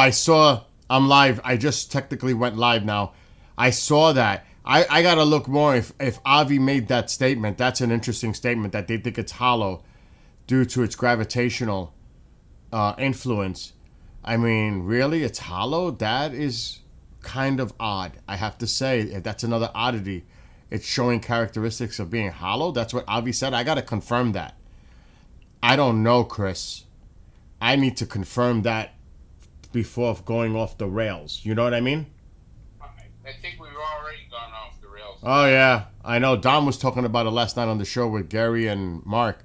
I saw. I'm live. I just technically went live now. I saw that. I gotta look more if Avi made that statement. That's an interesting statement that they think it's hollow due to its gravitational influence. I mean, really, it's hollow? That is kind of odd. I have to say, that's another oddity. It's showing characteristics of being hollow. That's what Avi said. I gotta confirm that. I don't know, Chris. I need to confirm that before going off the rails. You know what I mean? I think we've already gone off the rails. Oh, yeah. I know. Don was talking about it last night on the show with Gary and Mark.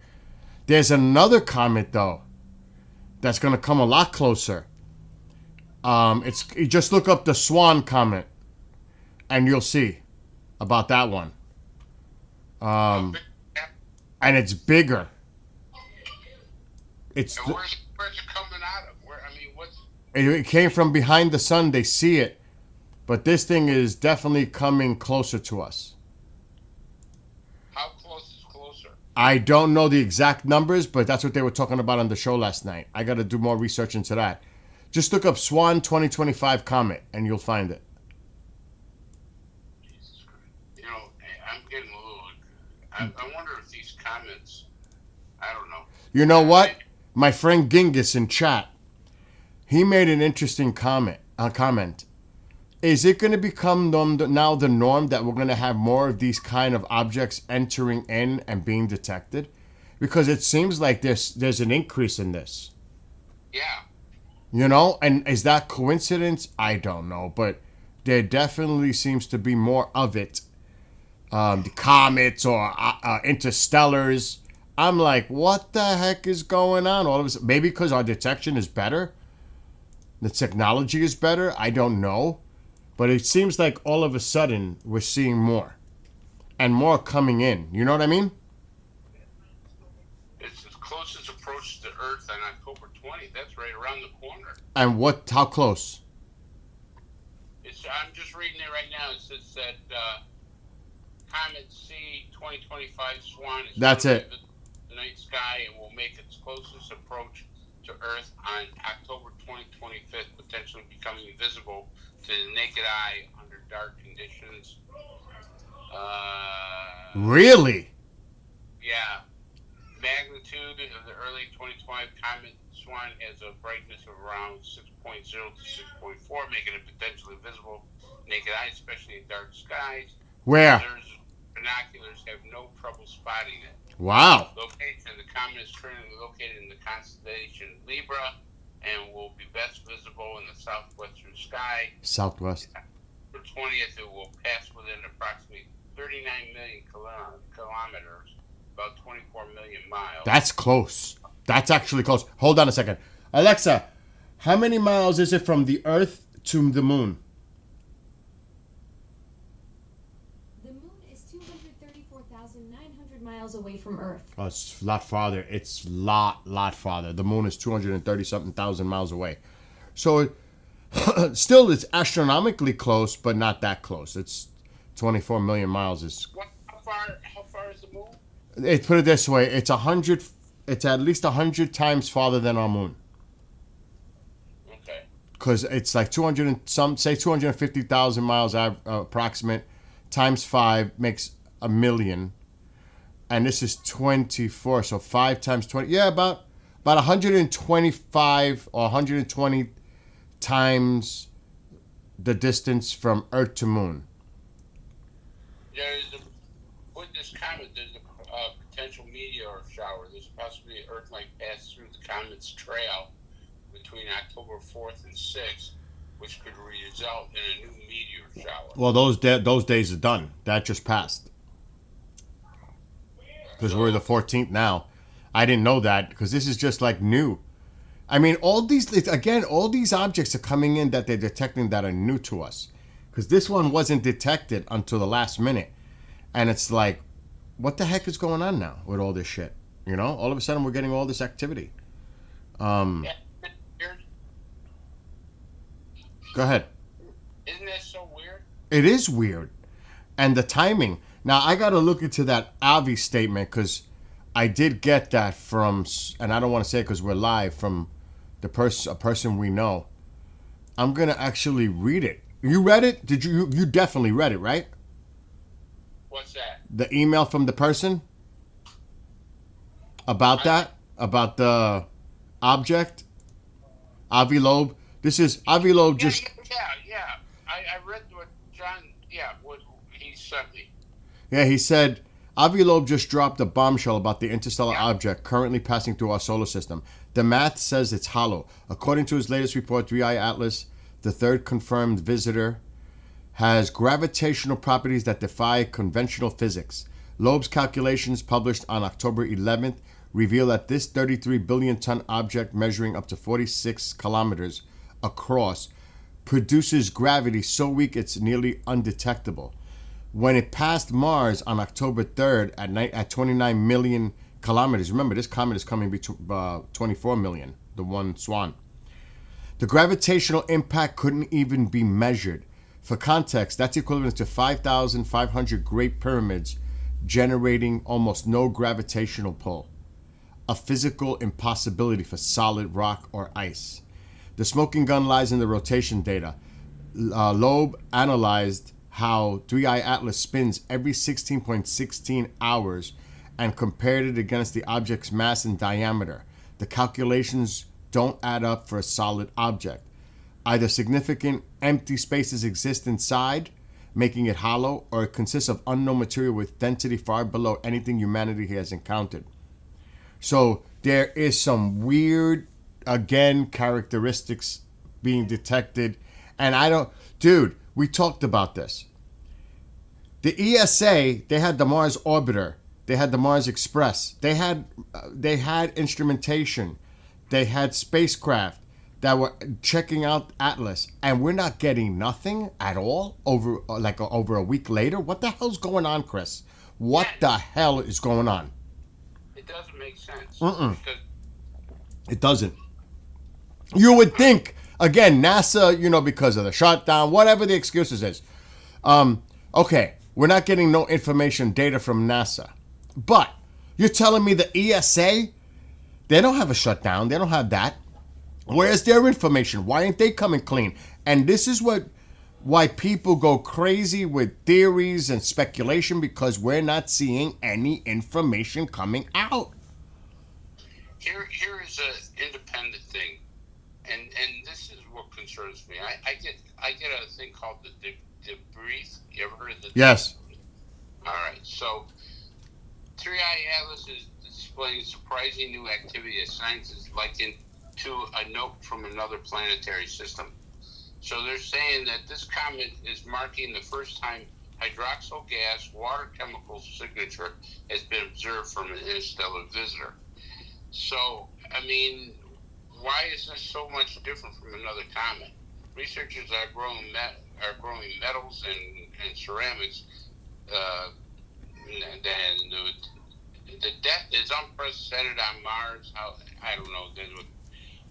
There's another comet, though, that's going to come a lot closer. You just look up the Swan comet, and you'll see about that one. And it's bigger. It's where's it coming out of? It came from behind the sun. They see it. But this thing is definitely coming closer to us. How close is closer? I don't know the exact numbers, but that's what they were talking about on the show last night. I got to do more research into that. Just look up Swan 2025 comet, and you'll find it. Jesus Christ. I'm getting a little... I wonder if these comets... I don't know. You know what? My friend Genghis in chat, he made an interesting comment. Is it going to become now the norm that we're going to have more of these kind of objects entering in and being detected? Because it seems like there's an increase in this. Yeah. And is that coincidence? I don't know, but there definitely seems to be more of it. The comets or interstellars. I'm like, what the heck is going on? All of a sudden, maybe because our detection is better? The technology is better? I don't know. But it seems like all of a sudden we're seeing more. And more coming in. You know what I mean? It's the closest approach to Earth on October 20th. That's right around the corner. And how close? I'm just reading it right now. It says that Comet C 2025 Swan is that's it. The night sky and will make its closest approach to Earth on October 25th, potentially becoming visible to the naked eye under dark conditions. Really? Yeah. Magnitude of the early 2025 comet Swan has a brightness of around 6.0 to 6.4, making it potentially visible naked eye, especially in dark skies. Where? Binoculars have no trouble spotting it. Wow. Location: the comet is currently located in the constellation Libra and will be best visible in the southwestern sky. Southwest. For 20th, it will pass within approximately 39 million kilometers, about 24 million miles. That's close. That's actually close. Hold on a second. Alexa, how many miles is it from the Earth to the moon? The moon is 234,900 miles away from Earth. Oh, it's a lot farther. It's lot farther. The moon is 230-something thousand miles away. So, still, it's astronomically close, but not that close. It's 24 million miles. How far is the moon? Put it this way. It's at least 100 times farther than our moon. Okay. Because it's like 250,000 miles approximate, times 5 makes a million. And this is 24, so 5 times 20. Yeah, about 125 or 120 times the distance from Earth to moon. With this comet, there's a potential meteor shower. There's possibly Earth might pass through the comet's trail between October 4th and 6th, which could result in a new meteor shower. Well, those days are done. That just passed. Because we're the 14th now. I didn't know that because this is just like new. I mean, all these objects are coming in that they're detecting that are new to us. Because this one wasn't detected until the last minute. And it's like, what the heck is going on now with all this shit? All of a sudden we're getting all this activity. Yeah. Go ahead. Isn't that so weird? It is weird. And the timing. Now, I got to look into that Avi statement because I did get that from, and I don't want to say it because we're live, from a person we know. I'm gonna actually read it. You read it? Did you? You definitely read it, right? What's that? The email from the person about that, about the object, Avi Loeb. This is Avi Loeb just. Yeah. I read what John. Yeah, what he sent me. Yeah, he said Avi Loeb just dropped a bombshell about the interstellar Yeah. object currently passing through our solar system. The math says it's hollow. According to his latest report, 3i Atlas, the third confirmed visitor, has gravitational properties that defy conventional physics. Loeb's calculations, published on October 11th, reveal that this 33 billion ton object measuring up to 46 kilometers across produces gravity so weak it's nearly undetectable. When it passed Mars on October 3rd at 29 million kilometers, remember this comet is coming between 24 million, the one Swan. The gravitational impact couldn't even be measured. For context, that's equivalent to 5,500 Great Pyramids generating almost no gravitational pull, a physical impossibility for solid rock or ice. The smoking gun lies in the rotation data. Loeb analyzed how 3i Atlas spins every 16.16 hours and compared it against the object's mass and diameter. The calculations don't add up for a solid object. Either significant empty spaces exist inside, making it hollow, or it consists of unknown material with density far below anything humanity has encountered. So there is some weird, again, characteristics being detected. And dude, we talked about this. The ESA, they had the Mars Orbiter, they had the Mars Express, they had instrumentation, they had spacecraft that were checking out Atlas, and we're not getting nothing at all over a week later. What the hell's going on, Chris? What the hell is going on? It doesn't make sense. Mm-mm. Because It doesn't. You would think, again, NASA, because of the shutdown, whatever the excuses is. Okay, we're not getting no information data from NASA. But you're telling me the ESA, they don't have a shutdown. They don't have that. Where's their information? Why aren't they coming clean? And this is why people go crazy with theories and speculation, because we're not seeing any information coming out. here is an independent thing, and this is what concerns me. I get a thing called the debrief. You ever heard of the? Yes. All right. So, 3i Atlas is displaying surprising new activity as scientists liken to a note from another planetary system. So they're saying that this comet is marking the first time hydroxyl gas water chemical signature has been observed from an interstellar visitor. So, I mean, why is this so much different from another comet? Researchers are growing metals and ceramics. And the depth is unprecedented on Mars. I don't know.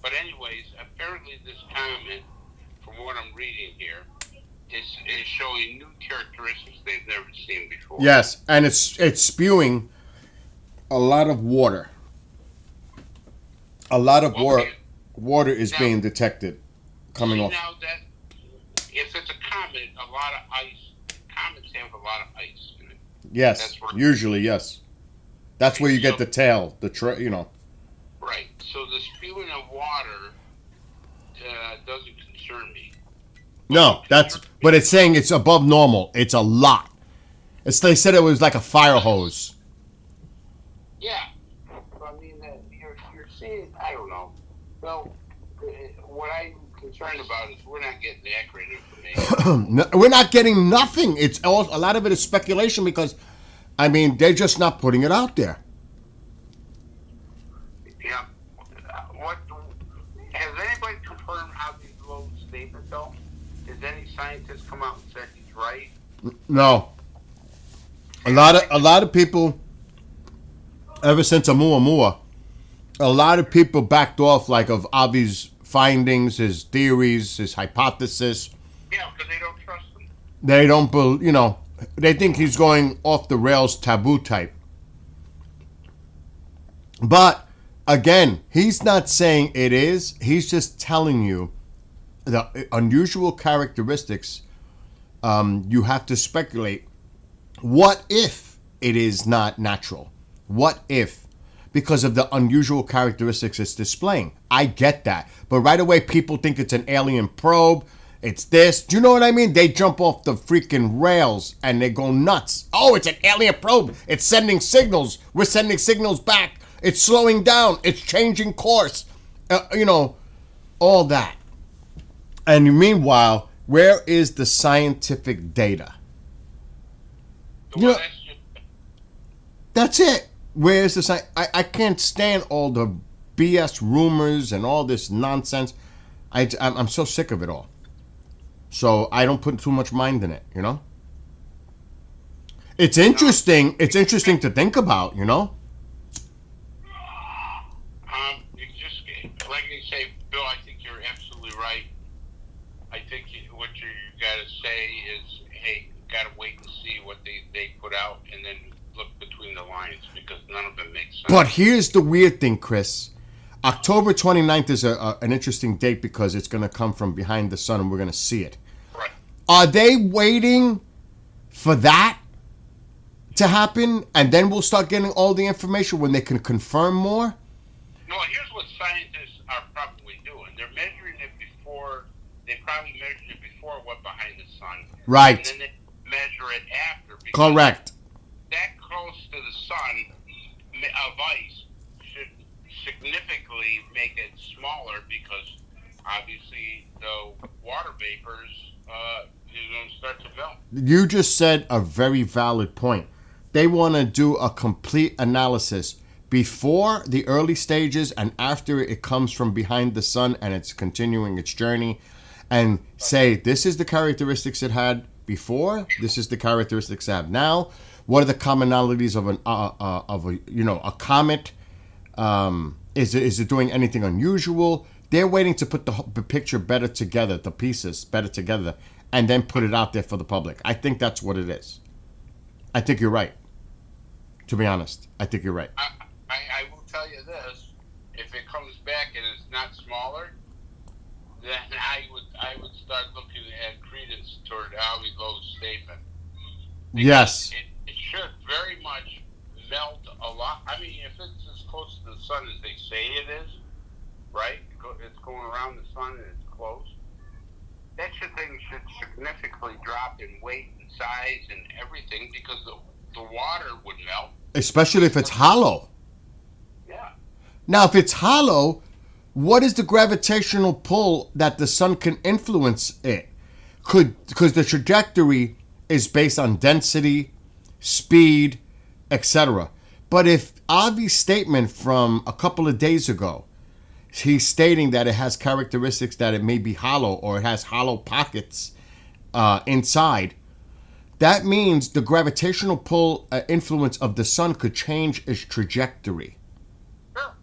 But anyways, apparently this comet, from what I'm reading here, is showing new characteristics they've never seen before. Yes, and it's spewing a lot of water. A lot of water is being detected coming off. Now that if it's a comet, a lot of ice. Comets have a lot of ice in it. Yes, usually yes. That's where you get the tail, Right. So the spewing of water doesn't concern me. No, but it's saying it's above normal. It's a lot. They said it was like a fire hose. Yeah. I mean, you're seeing, I don't know. Well, what I'm concerned about is we're not getting accurate information. No, we're not getting nothing. A lot of it is speculation because, they're just not putting it out there. Yeah. What has anybody confirmed Avi Loeb's statement though? Has any scientist come out and said he's right? No. A lot of people, ever since Oumuamua, a lot of people backed off of Avi's findings, his theories, his hypothesis. Yeah, because they don't trust him. They don't believe, they think he's going off the rails taboo type. But again, he's not saying it is. He's just telling you the unusual characteristics, you have to speculate. What if it is not natural? What if? Because of the unusual characteristics it's displaying. I get that. But right away, people think it's an alien probe. It's this. Do you know what I mean? They jump off the freaking rails and they go nuts. Oh, it's an alien probe. It's sending signals. We're sending signals back. It's slowing down. It's changing course. All that. And meanwhile, where is the scientific data? Well, that's just, That's it. Where's the science? I can't stand all the BS rumors and all this nonsense. I'm so sick of it all. So I don't put too much mind in it, It's interesting. It's interesting to think about, you just, like you say, Bill, I think you're absolutely right. I think what you got to say is, hey, you got to wait and see what they put out and then look between the lines because none of them makes sense. But here's the weird thing, Chris. October 29th is an interesting date because it's going to come from behind the sun and we're going to see it. Right. Are they waiting for that to happen and then we'll start getting all the information when they can confirm more? No, here's what scientists are probably doing. They're measuring it before, they probably measured it before it went behind the sun. Right. And then they measure it after. Because Correct. that close to the sun of ice should significantly make it smaller because obviously the water vapors is going to start to melt. You just said a very valid point. They want to do a complete analysis before the early stages and after it comes from behind the sun and it's continuing its journey and say this is the characteristics it had before, this is the characteristics it have now. What are the commonalities of a comet? Is it doing anything unusual? They're waiting to put the picture better together, the pieces better together, and then put it out there for the public. I think that's what it is. I think you're right. To be honest, I think you're right. I will tell you this: if it comes back and it's not smaller, then I would start looking at credence toward Avi Lowe's statement. Because Yes. It should very much melt a lot. I mean, if it's as close to the sun as they say it is, right? It's going around the sun and it's close. That thing should significantly drop in weight and size and everything because the water would melt. Especially if it's hollow. Yeah. Now, if it's hollow, what is the gravitational pull that the sun can influence it? Because the trajectory is based on density, speed, etc. But if Avi's statement from a couple of days ago, he's stating that it has characteristics that it may be hollow or it has hollow pockets inside, that means the gravitational pull influence of the sun could change its trajectory. Sure.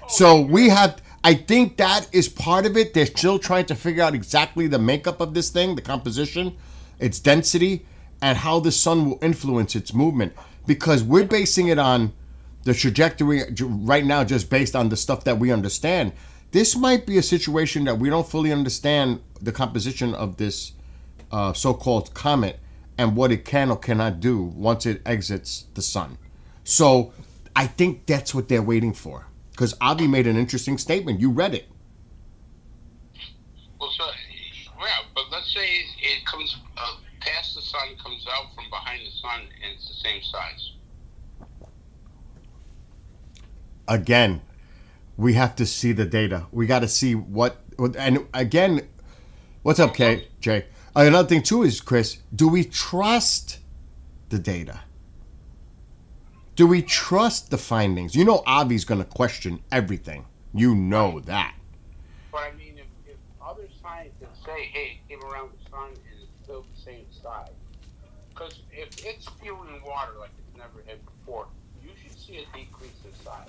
So we have, I think that is part of it. They're still trying to figure out exactly the makeup of this thing, the composition, its density, and how the sun will influence its movement. Because we're basing it on the trajectory right now just based on the stuff that we understand. This might be a situation that we don't fully understand the composition of this so-called comet and what it can or cannot do once it exits the sun. So I think that's what they're waiting for. Because Avi made an interesting statement. You read it. Well, so, yeah, but let's say it comes past the sun, comes out from behind the sun, and it's the same size. Again, we have to see the data. We got to see what, and again, what's up, Jay? Another thing too is, Chris, do we trust the data? Do we trust the findings? You know Avi's going to question everything. You know that. But I mean, if other scientists say, hey, it came around the sun and it's still the same size, because if it's spewing water like it's never had before, you should see a decrease in size.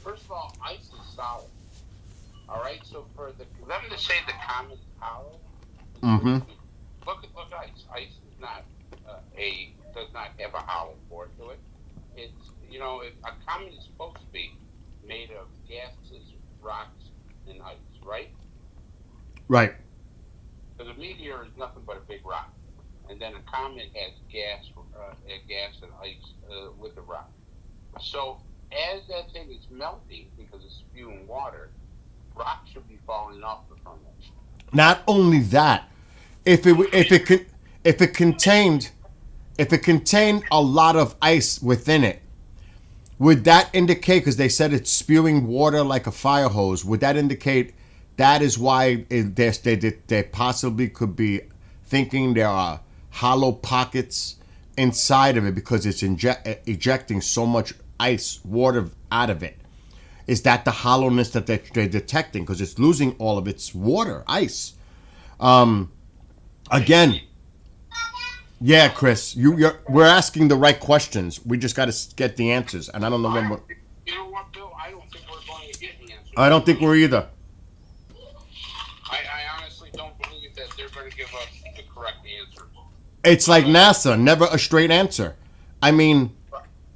First of all, ice is solid. All right, so for them to say the comet's hollow, look at ice. Ice is not does not have a hollow core to it. It's a comet is supposed to be made of gases, rocks, and ice, right? Right. then a comet has gas and ice with the rock. So as that thing is melting because it's spewing water, rock should be falling off from it. Not only that, if it contained a lot of ice within it, would that indicate, because they said it's spewing water like a fire hose, would that indicate that is why they possibly could be thinking there are hollow pockets inside of it because it's ejecting so much water out of it? Is that the hollowness that they're detecting because it's losing all of its water, ice? Again, yeah, Chris, we're asking the right questions. We just got to get the answers, and I don't know when. You know what, Bill? I don't think we're going to get the answer. I don't think we're either. I honestly don't believe that they're going to give us the correct answer. It's like NASA, never a straight answer. I mean,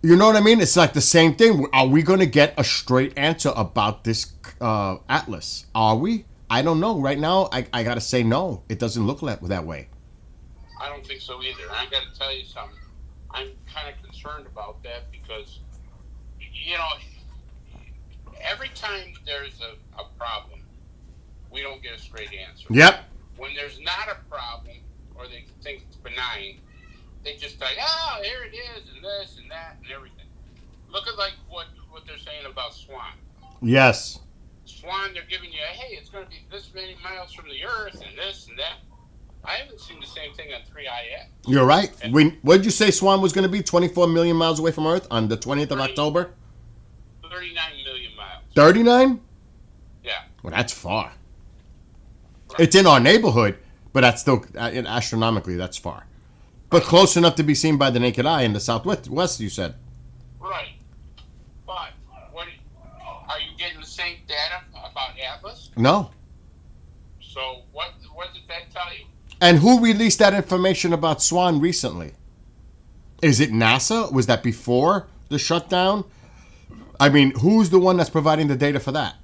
you know what I mean? It's like the same thing. Are we going to get a straight answer about this atlas? Are we? I don't know. Right now, I got to say no. It doesn't look that way. I don't think so either. I got to tell you something. I'm kind of concerned about that because, you know, every time there's a problem, we don't get a straight answer. Yep. When there's not a problem or they think it's benign, they just like, oh, here it is, and this and that and everything. Look at like what they're saying about Swan. Yes. Swan, they're giving you, hey, it's going to be this many miles from the Earth and this and that. I haven't seen the same thing on 3I yet. You're right. What did you say Swan was going to be? 24 million miles away from Earth on the 20th of October? 39 million miles. 39? Yeah. Well, that's far. Right. It's in our neighborhood, but that's still, astronomically, that's far. But close enough to be seen by the naked eye in the southwest, you said. Right. But are you getting the same data about Atlas? No. So what did that tell you? And who released that information about Swan recently? Is it NASA? Was that before the shutdown? I mean, who's the one that's providing the data for that?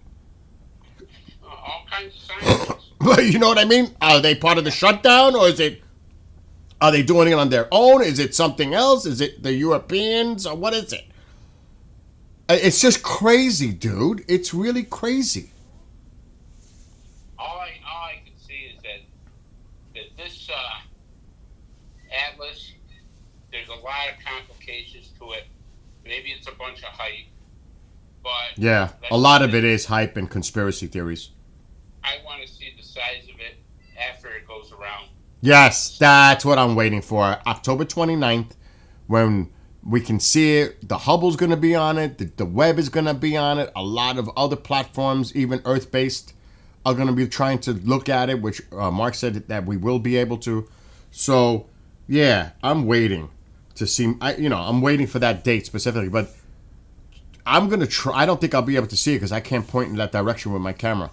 All kinds of scientists. You know what I mean? Are they part of the shutdown, or are they doing it on their own? Is it something else? Is it the Europeans, or what is it? It's just crazy, dude. It's really crazy. All I can see is that this Atlas, there's a lot of complications to it. Maybe it's a bunch of hype, but yeah, a lot of it is hype and conspiracy theories. I want to see the size of it after it goes around. Yes, that's what I'm waiting for. October 29th, when we can see it. The Hubble's going to be on it. The Webb is going to be on it. A lot of other platforms, even Earth-based, are going to be trying to look at it, which Mark said that we will be able to. So, yeah, I'm waiting to see. I'm waiting for that date specifically, but I'm going to try. I don't think I'll be able to see it because I can't point in that direction with my camera.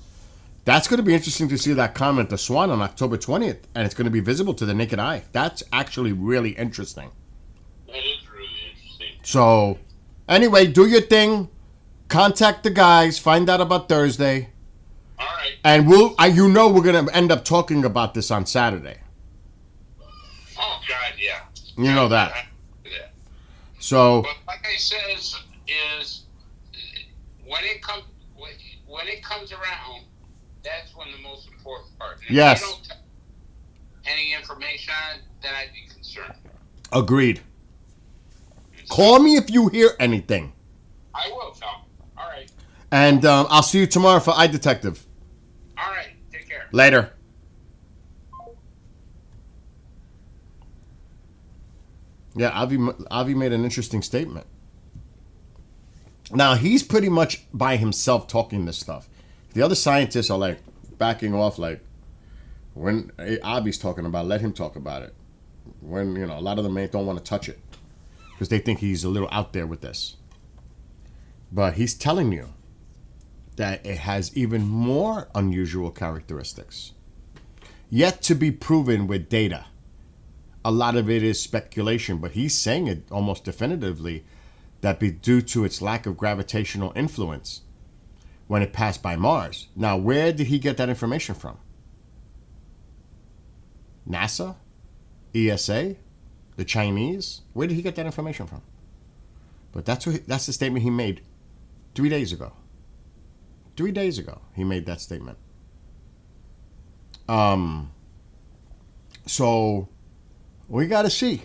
That's going to be interesting to see that comet, the Swan, on October 20th, and it's going to be visible to the naked eye. That's actually really interesting. That is really interesting. So, anyway, do your thing. Contact the guys. Find out about Thursday. All right. And we're going to end up talking about this on Saturday. Oh, God, yeah. You know that. Yeah. So. But like I says, is when it comes around, that's when the most important part. And yes. If you don't tell any information on it, then I'd be concerned. Agreed. Call me if you hear anything. I will, Tom. All right. And I'll see you tomorrow for iDetective. All right. Take care. Later. Yeah, Avi made an interesting statement. Now, he's pretty much by himself talking this stuff. The other scientists are like backing off, like when Avi's talking about, let him talk about it. When, a lot of them don't want to touch it because they think he's a little out there with this. But he's telling you that it has even more unusual characteristics, yet to be proven with data. A lot of it is speculation, but he's saying it almost definitively that be due to its lack of gravitational influence when it passed by Mars. Now, where did he get that information from? NASA? ESA, the Chinese. Where did he get that information from? But that's the statement he made 3 days ago. 3 days ago, he made that statement. So we got to see.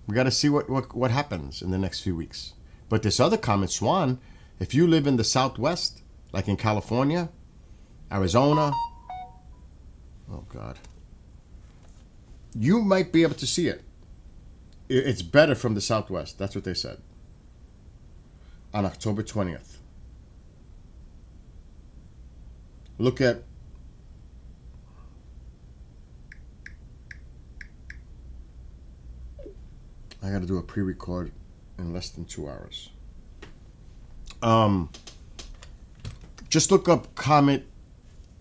We got to see what happens in the next few weeks. But this other comment, Swan, if you live in the Southwest, like in California, Arizona, oh God, you might be able to see it. It's better from the Southwest. That's what they said. On October 20th. Look at I got to do a pre-record in less than 2 hours. Just look up Comet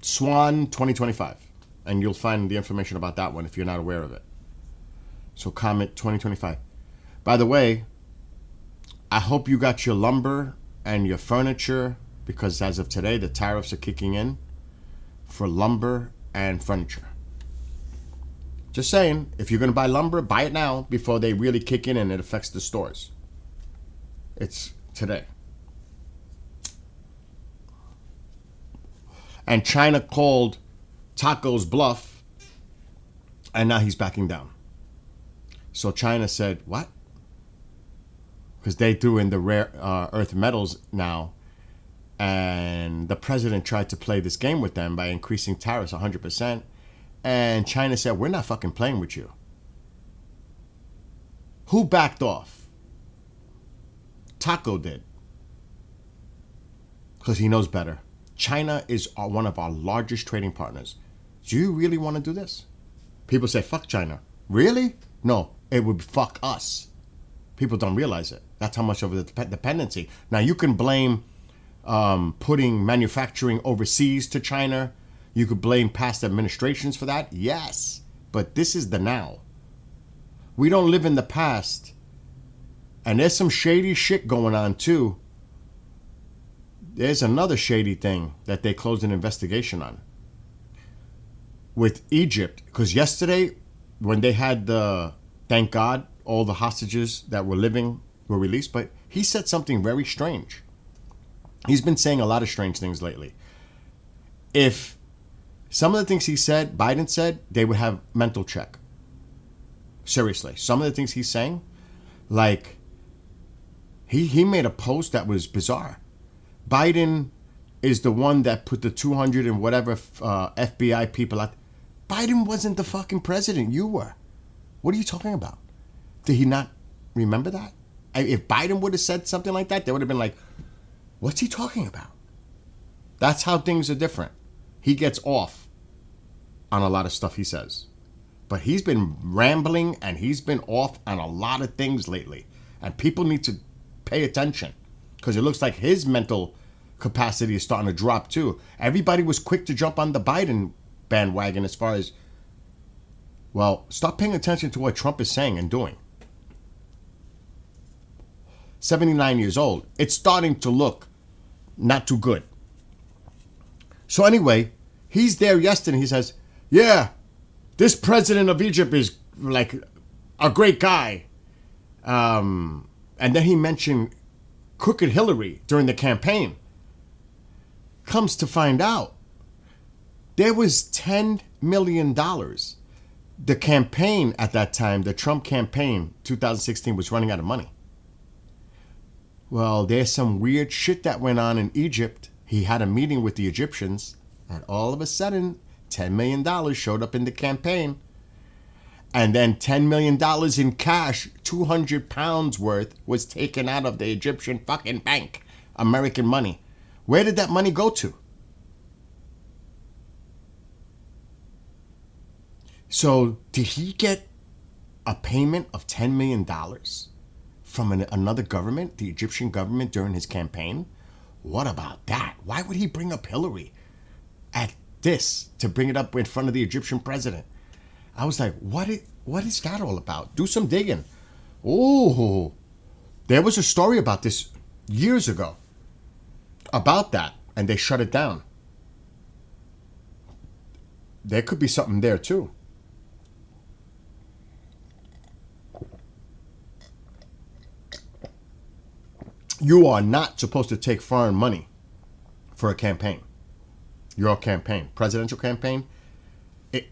Swan 2025 and you'll find the information about that one if you're not aware of it. So Comet 2025. By the way, I hope you got your lumber and your furniture, because as of today, the tariffs are kicking in for lumber and furniture. Just saying, if you're going to buy lumber, buy it now before they really kick in and it affects the stores. It's today. And China called Taco's bluff, and now he's backing down. So China said, what? Because they threw in the rare earth metals now, and the president tried to play this game with them by increasing tariffs 100%. And China said, we're not fucking playing with you. Who backed off? Taco did. Because he knows better. China is one of our largest trading partners. Do you really want to do this? People say, fuck China. Really? No, it would fuck us. People don't realize it. That's how much of a dependency. Now, you can blame putting manufacturing overseas to China. You could blame past administrations for that. Yes. But this is the now. We don't live in the past. And there's some shady shit going on too. There's another shady thing that they closed an investigation on. With Egypt. Because yesterday, when they had thank God, all the hostages that were living were released. But he said something very strange. He's been saying a lot of strange things lately. If some of the things he said, Biden said, they would have mental check. Seriously. Some of the things he's saying, like, he made a post that was bizarre. Biden is the one that put the 200 and whatever FBI people out. Biden wasn't the fucking president. You were. What are you talking about? Did he not remember that? If Biden would have said something like that, they would have been like, what's he talking about? That's how things are different. He gets off on a lot of stuff he says. But he's been rambling and he's been off on a lot of things lately. And people need to pay attention because it looks like his mental capacity is starting to drop too. Everybody was quick to jump on the Biden bandwagon as far as, well, stop paying attention to what Trump is saying and doing. 79 years old. It's starting to look not too good. So anyway, he's there yesterday. He says, yeah, this president of Egypt is like a great guy. And then he mentioned crooked Hillary during the campaign. Comes to find out, there was $10 million. The campaign at that time, the Trump campaign, 2016, was running out of money. Well, there's some weird shit that went on in Egypt. He had a meeting with the Egyptians, and all of a sudden, $10 million showed up in the campaign. And then $10 million in cash, 200 pounds worth, was taken out of the Egyptian fucking bank. American money. Where did that money go to? So, did he get a payment of $10 million from another government, the Egyptian government, during his campaign? What about that? Why would he bring up Hillary at this to bring it up in front of the Egyptian president? I was like, what is that all about? Do some digging. Oh, there was a story about this years ago about that, and they shut it down. There could be something there too. You are not supposed to take foreign money for a campaign. Your campaign, presidential campaign.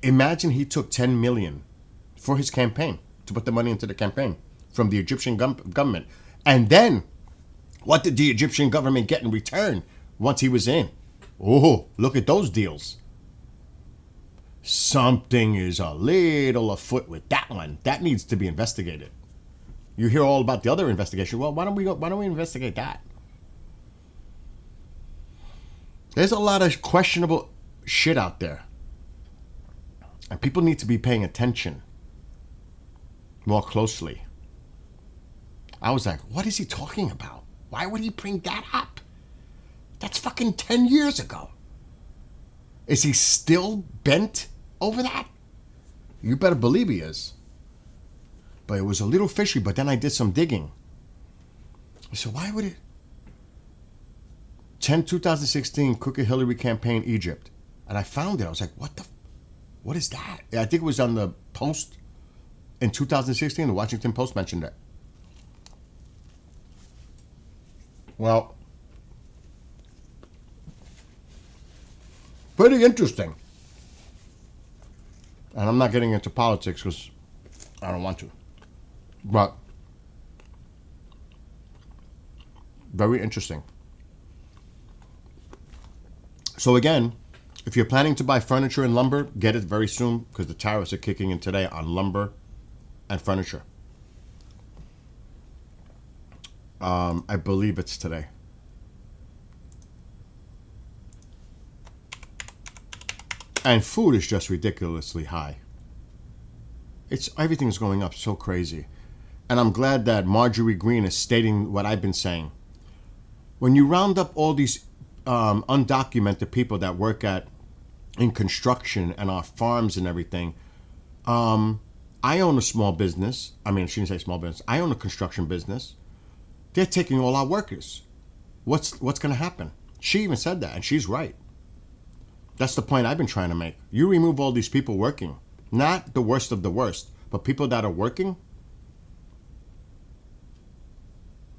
Imagine he took 10 million for his campaign to put the money into the campaign from the Egyptian government. And then what did the Egyptian government get in return once he was in? Oh, look at those deals. Something is a little afoot with that one. That needs to be investigated. You hear all about the other investigation. Well, why don't we investigate that? There's a lot of questionable shit out there. And people need to be paying attention more closely. I was like, what is he talking about? Why would he bring that up? That's fucking 10 years ago. Is he still bent over that? You better believe he is. But it was a little fishy, but then I did some digging. I said, why would it? 2016 Crooked Hillary campaign, Egypt. And I found it. I was like, what is that? I think it was on the Post in 2016. The Washington Post mentioned it. Well, pretty interesting. And I'm not getting into politics because I don't want to. But very interesting. So again, if you're planning to buy furniture and lumber, get it very soon because the tariffs are kicking in today on lumber and furniture. I believe it's today. And food is just ridiculously high. Everything's going up so crazy. And I'm glad that Marjorie Greene is stating what I've been saying. When you round up all these undocumented people that work in construction and our farms and everything, I own a small business. I mean, I shouldn't say small business. I own a construction business. They're taking all our workers. What's going to happen? She even said that, and she's right. That's the point I've been trying to make. You remove all these people working, not the worst of the worst, but people that are working.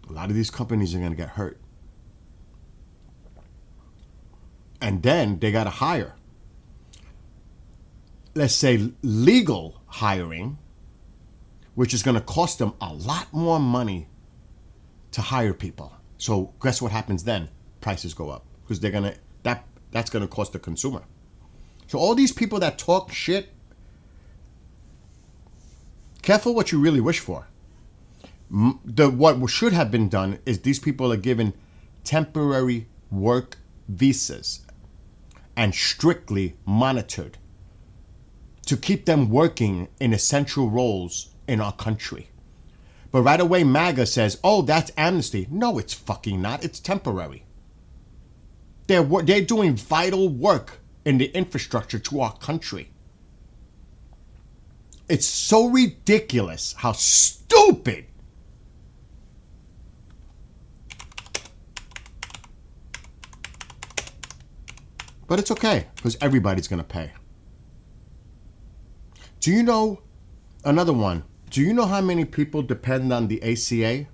A lot of these companies are going to get hurt. And then they got to hire. Let's say legal hiring, which is going to cost them a lot more money to hire people. So guess what happens then? Prices go up because that's going to cost the consumer. So all these people that talk shit, careful what you really wish for. What should have been done is these people are given temporary work visas and strictly monitored to keep them working in essential roles in our country. But right away, MAGA says, oh, that's amnesty. No, it's fucking not. It's temporary. They're doing vital work in the infrastructure to our country. It's so ridiculous how stupid. But it's okay, because everybody's going to pay. Do you know, another one, do you know how many people depend on the ACA?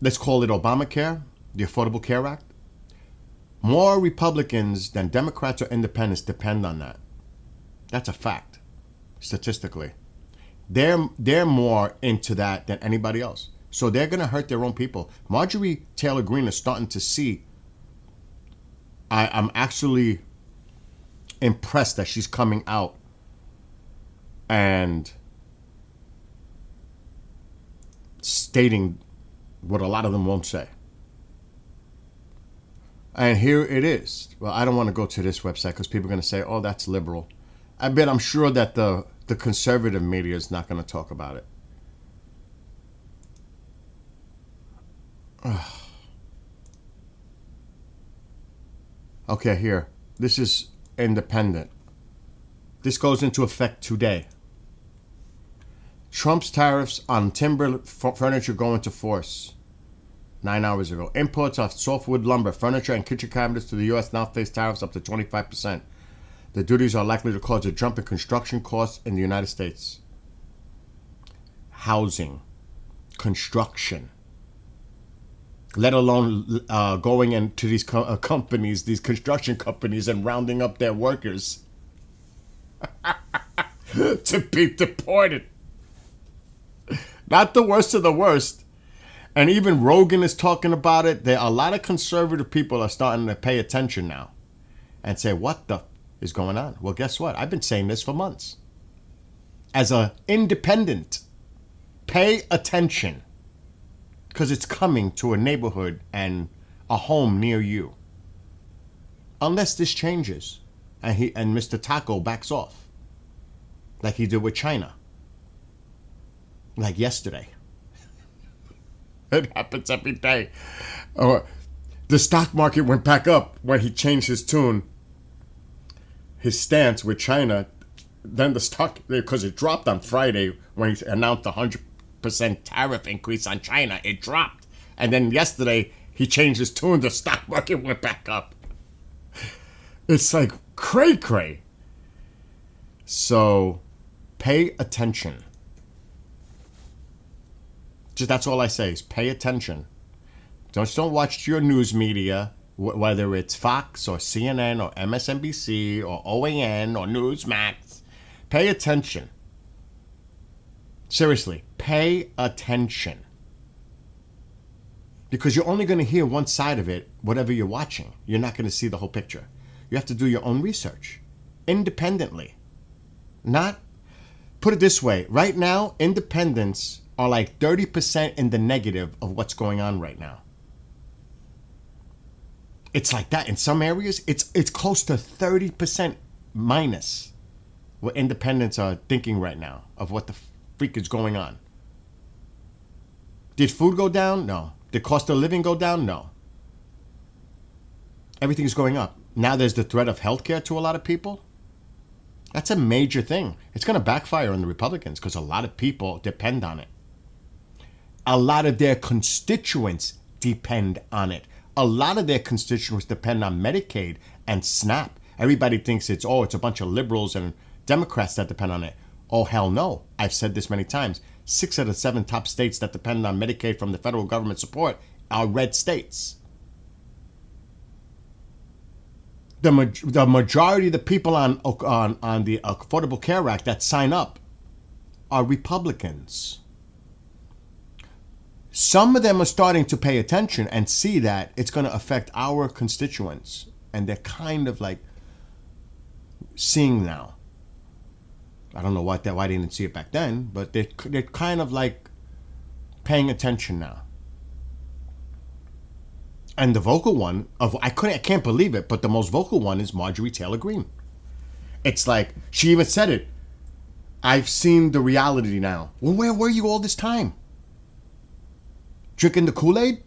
Let's call it Obamacare, the Affordable Care Act. More Republicans than Democrats or independents depend on that. That's a fact, statistically. They're more into that than anybody else. So they're going to hurt their own people. Marjorie Taylor Greene is starting to see. I'm actually impressed that she's coming out and stating what a lot of them won't say. And here it is. Well, I don't want to go to this website because people are going to say, oh, that's liberal. I'm sure that the conservative media is not going to talk about it. Okay, here. This is independent. This goes into effect today. Trump's tariffs on timber furniture go into force 9 hours ago. Imports of softwood lumber, furniture, and kitchen cabinets to the U.S. now face tariffs up to 25%. The duties are likely to cause a jump in construction costs in the United States. housing, construction, let alone going into these companies, these construction companies, and rounding up their workers to be deported. Not the worst of the worst. And even Rogan is talking about it. There are a lot of conservative people are starting to pay attention now and say, what the is going on? Well, guess what? I've been saying this for months. As an independent, pay attention, because it's coming to a neighborhood and a home near you. Unless this changes and Mr. Taco backs off, like he did with China, like yesterday. It happens every day. The stock market went back up when he changed his tune, his stance with China. Then the stock, because it dropped on Friday when he announced the 100% tariff increase on China, it dropped. And then yesterday he changed his tune, the stock market went back up. It's like cray-cray. So pay attention. Just that's all I say is pay attention. Don't watch your news media, whether it's Fox or CNN or MSNBC or OAN or Newsmax. Pay attention. Seriously, pay attention. Because you're only going to hear one side of it, whatever you're watching. You're not going to see the whole picture. You have to do your own research independently. Not, put it this way, right now, independents are like 30% in the negative of what's going on right now. It's like that. In some areas, it's close to 30% minus what independents are thinking right now of what the freak is going on. Did food go down? No. Did cost of living go down? No. Everything is going up. Now there's the threat of healthcare to a lot of people. That's a major thing. It's going to backfire on the Republicans because a lot of people depend on it. A lot of their constituents depend on it. A lot of their constituents depend on Medicaid and SNAP. Everybody thinks it's a bunch of liberals and Democrats that depend on it. Oh, hell no. I've said this many times. 6 out of 7 top states that depend on Medicaid from the federal government support are red states. The majority of the people on the Affordable Care Act that sign up are Republicans. Some of them are starting to pay attention and see that it's going to affect our constituents. And they're kind of like seeing now. I don't know why they didn't see it back then, but they're kind of like paying attention now. And the vocal one I can't believe it, but the most vocal one is Marjorie Taylor Greene. It's like she even said it. I've seen the reality now. Well, where were you all this time? Drinking the Kool-Aid?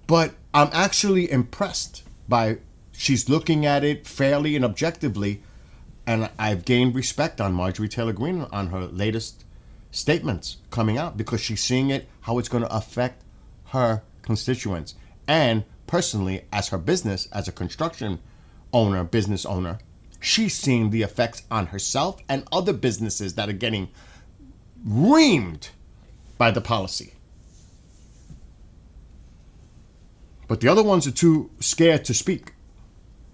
But I'm actually impressed by she's looking at it fairly and objectively, and I've gained respect on Marjorie Taylor Greene on her latest statements coming out because she's seeing it, how it's going to affect her constituents. And personally, as her business, as a construction owner, business owner, she's seeing the effects on herself and other businesses that are getting reamed by the policy. But the other ones are too scared to speak.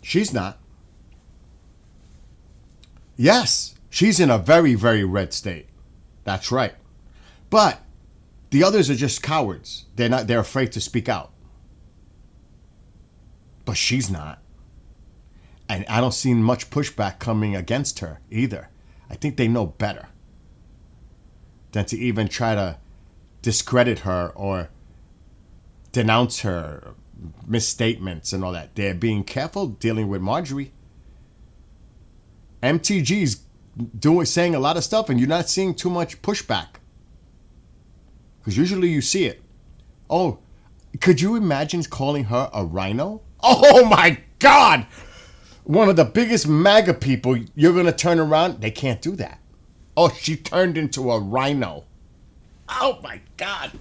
She's not. Yes, she's in a very, very red state. That's right. But the others are just cowards. They're afraid to speak out. But she's not. And I don't see much pushback coming against her either. I think they know better than to even try to discredit her or denounce her misstatements and all that. They're being careful dealing with Marjorie. MTG's saying a lot of stuff and you're not seeing too much pushback. Because usually you see it. Oh, could you imagine calling her a rhino? Oh my God! One of the biggest MAGA people, you're going to turn around? They can't do that. Oh, she turned into a rhino. Oh my God.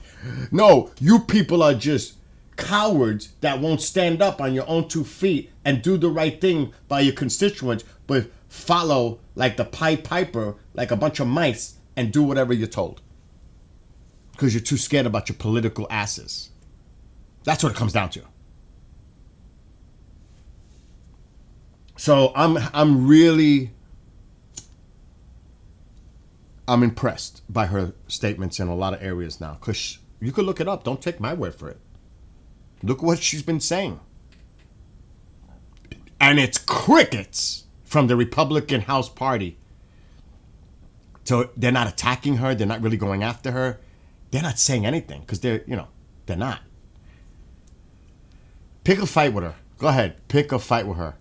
No, you people are just cowards that won't stand up on your own 2 feet and do the right thing by your constituents, but follow like the Pied Piper, like a bunch of mice and do whatever you're told. Because you're too scared about your political asses. That's what it comes down to. So I'm really impressed by her statements in a lot of areas now. Because you could look it up. Don't take my word for it. Look what she's been saying. And it's crickets from the Republican House Party. So they're not attacking her. They're not really going after her. They're not saying anything because they're not. Pick a fight with her. Go ahead. Pick a fight with her.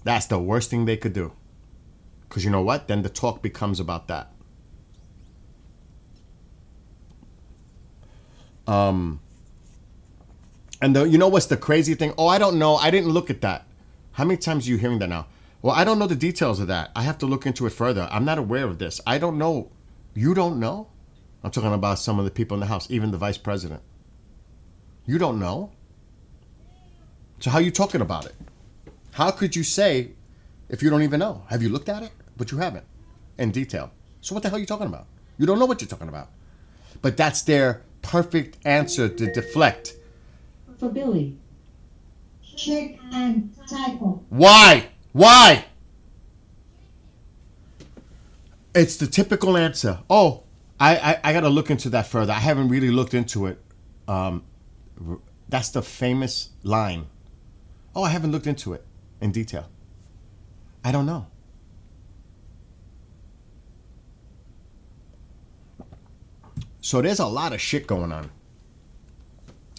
That's the worst thing they could do. Because you know what? Then the talk becomes about that. And you know what's the crazy thing? Oh, I don't know. I didn't look at that. How many times are you hearing that now? Well, I don't know the details of that. I have to look into it further. I'm not aware of this. I don't know. You don't know? I'm talking about some of the people in the House, even the vice president. You don't know? So how are you talking about it? How could you say if you don't even know? Have you looked at it? But you haven't in detail. So what the hell are you talking about? You don't know what you're talking about. But that's their perfect answer to deflect. For Billy. Trick and typo. Why? Why? It's the typical answer. Oh, I got to look into that further. I haven't really looked into it. That's the famous line. Oh, I haven't looked into it in detail. I don't know. So there's a lot of shit going on.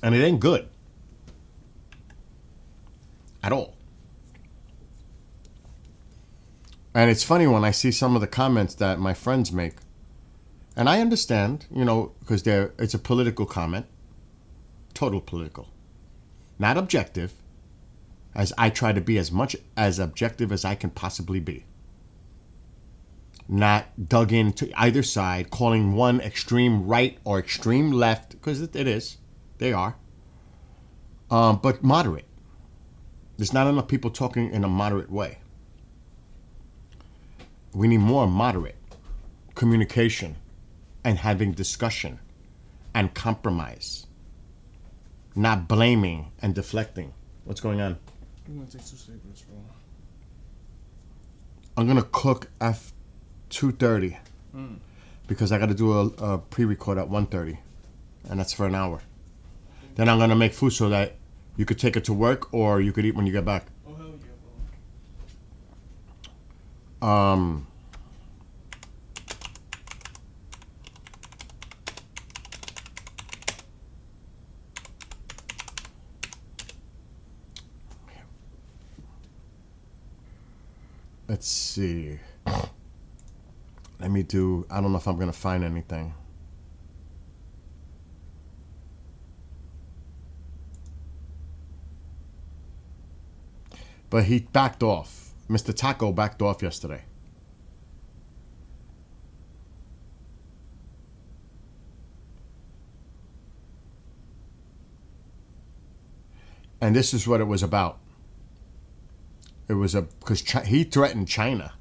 And it ain't good. At all. And it's funny when I see some of the comments that my friends make. And I understand, because it's a political comment. Total political. Not objective. As I try to be as much as objective as I can possibly be. Not dug into either side, calling one extreme right or extreme left, because it is. They are. But moderate. There's not enough people talking in a moderate way. We need more moderate communication and having discussion and compromise. Not blaming and deflecting. What's going on? I'm gonna take 2 cigarettes, bro. I'm gonna cook at 2:30 because I got to do a pre-record at 1:30, and that's for an hour. Then I'm gonna make food so that you could take it to work or you could eat when you get back. Oh, hell yeah, bro. Let's see. Let me do. I don't know if I'm gonna find anything. But he backed off. Mr. Taco backed off yesterday. And this is what it was about. It was because he threatened China.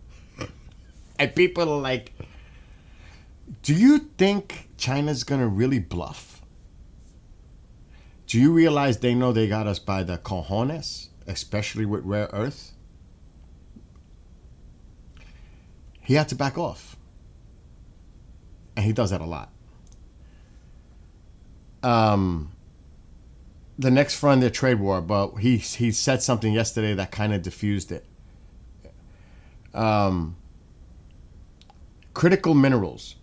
And people are like, do you think China's going to really bluff? Do you realize they know they got us by the cojones, especially with rare earth? He had to back off. And he does that a lot. The next front, their trade war, but he said something yesterday that kind of diffused it. Critical minerals.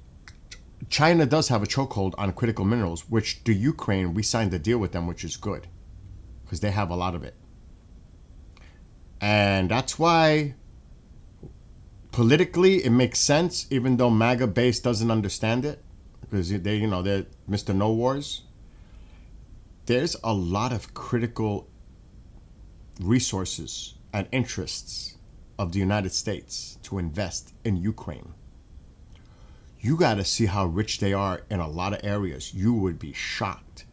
China does have a chokehold on critical minerals, which the Ukraine, we signed a deal with them, which is good. Because they have a lot of it. And that's why politically it makes sense, even though MAGA base doesn't understand it. Because they're Mr. No Wars. There's a lot of critical resources and interests of the United States to invest in Ukraine. You got to see how rich they are in a lot of areas. You would be shocked.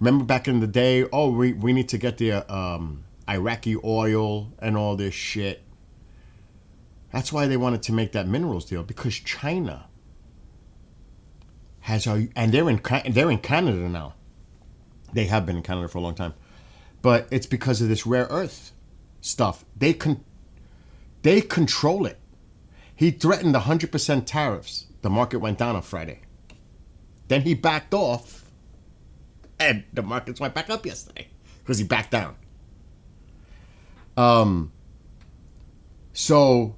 Remember back in the day, we need to get the Iraqi oil and all this shit. That's why they wanted to make that minerals deal, because China has and they're in Canada now. They have been in Canada for a long time, but it's because of this rare earth stuff. They control it. He threatened 100% tariffs. The market went down on Friday. Then he backed off, and the markets went back up yesterday because he backed down. So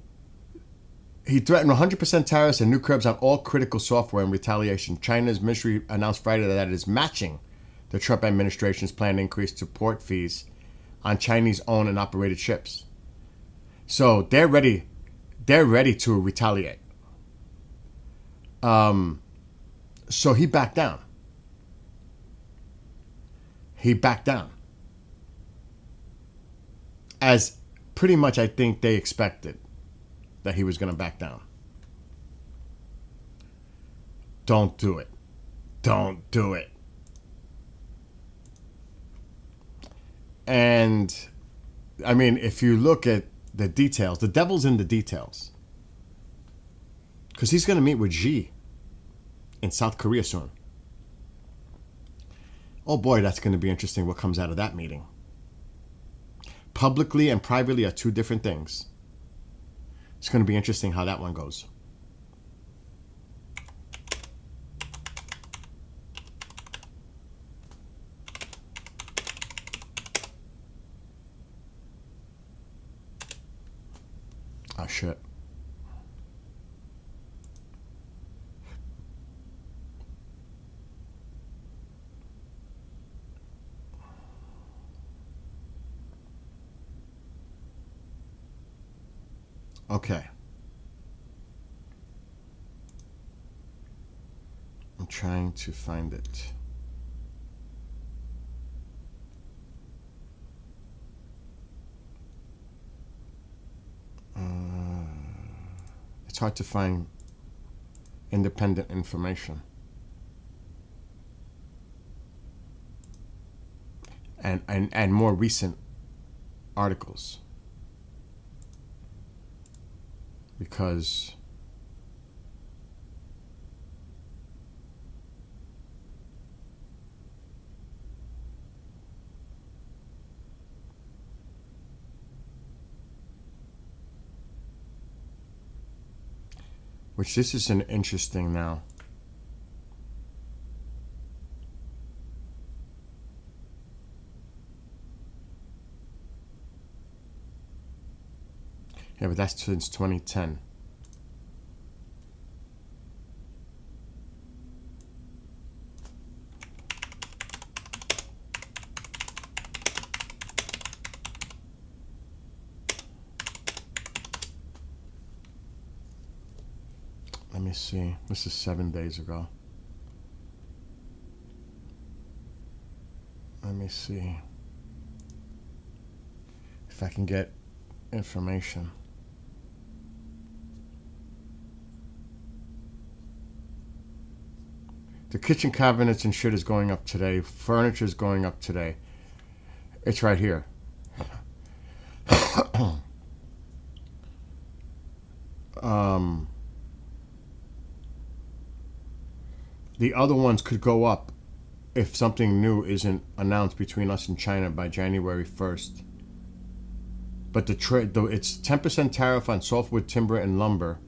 he threatened 100% tariffs and new curbs on all critical software in retaliation. China's ministry announced Friday that it is matching the Trump administration's planned increase to port fees on Chinese owned and operated ships. So they're ready to retaliate. So he backed down. As pretty much I think they expected that he was going to back down. Don't do it. Don't do it. And I mean, if you look at the details, the devil's in the details. Because he's going to meet with Xi in South Korea soon. Oh boy, that's going to be interesting what comes out of that meeting. Publicly and privately are two different things. It's going to be interesting how that one goes. Oh shit. Okay. I'm trying to find it. It's hard to find independent information. And more recent articles. Because which this is an interesting now. Yeah, but that's since 2010. Let me see. This is 7 days ago. Let me see if I can get information. The kitchen cabinets and shit is going up today. Furniture is going up today. It's right here. The other ones could go up if something new isn't announced between us and China by January 1st. But it's 10% tariff on softwood timber and lumber.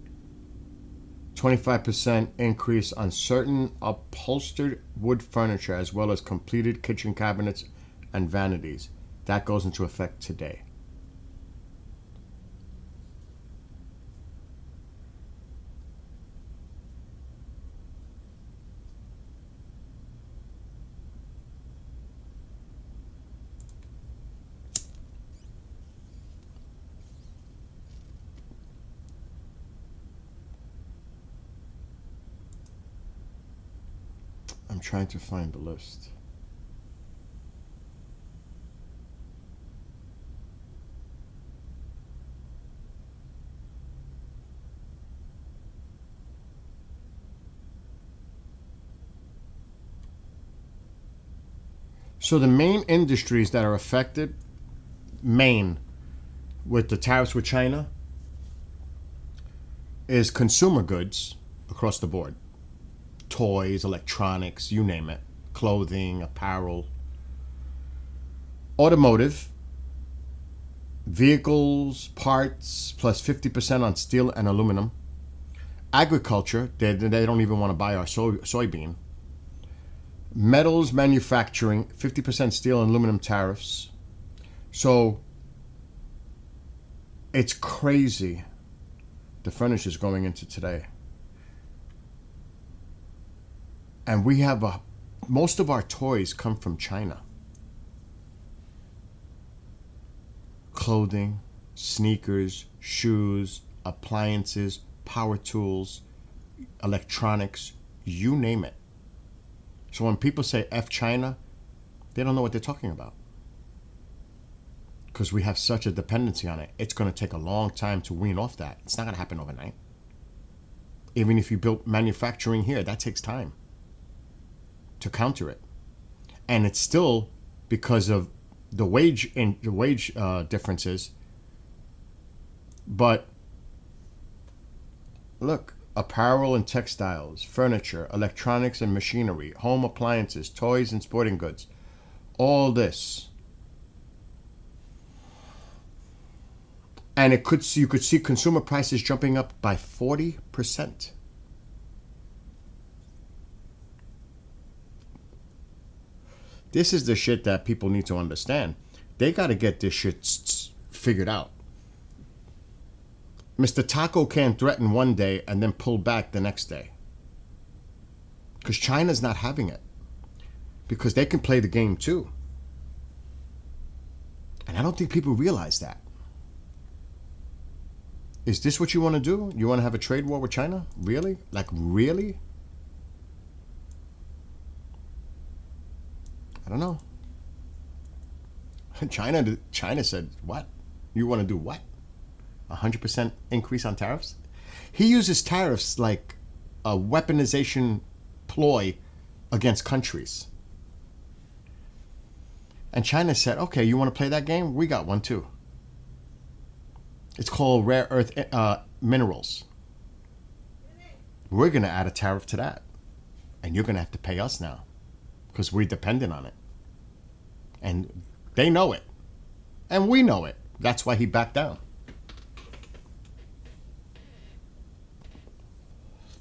25% increase on certain upholstered wood furniture as well as completed kitchen cabinets and vanities. That goes into effect today. I'm trying to find the list. So the main industries that are affected, with the tariffs with China, is consumer goods across the board. Toys, electronics, you name it. Clothing, apparel. Automotive. Vehicles, parts, plus 50% on steel and aluminum. Agriculture, they don't even want to buy our soybean. Metals manufacturing, 50% steel and aluminum tariffs. So it's crazy the furniture's going into today. And we have most of our toys come from China. Clothing, sneakers, shoes, appliances, power tools, electronics, you name it. So when people say F China, they don't know what they're talking about. Because we have such a dependency on it. It's going to take a long time to wean off that. It's not going to happen overnight. Even if you built manufacturing here, that takes time to counter it. And it's still because of the wage differences. But look, apparel and textiles, furniture, electronics and machinery, home appliances, toys and sporting goods, all this. And you could see consumer prices jumping up by 40%. This is the shit that people need to understand. They got to get this shit figured out. Mr. Taco can't threaten one day and then pull back the next day. Because China's not having it. Because they can play the game too. And I don't think people realize that. Is this what you want to do? You want to have a trade war with China? Really? Like, really? I don't know. China said, what? You want to do what? 100% increase on tariffs? He uses tariffs like a weaponization ploy against countries. And China said, okay, you want to play that game? We got one too. It's called rare earth minerals. We're going to add a tariff to that. And you're going to have to pay us now. Because we're dependent on it. And they know it. And we know it. That's why he backed down.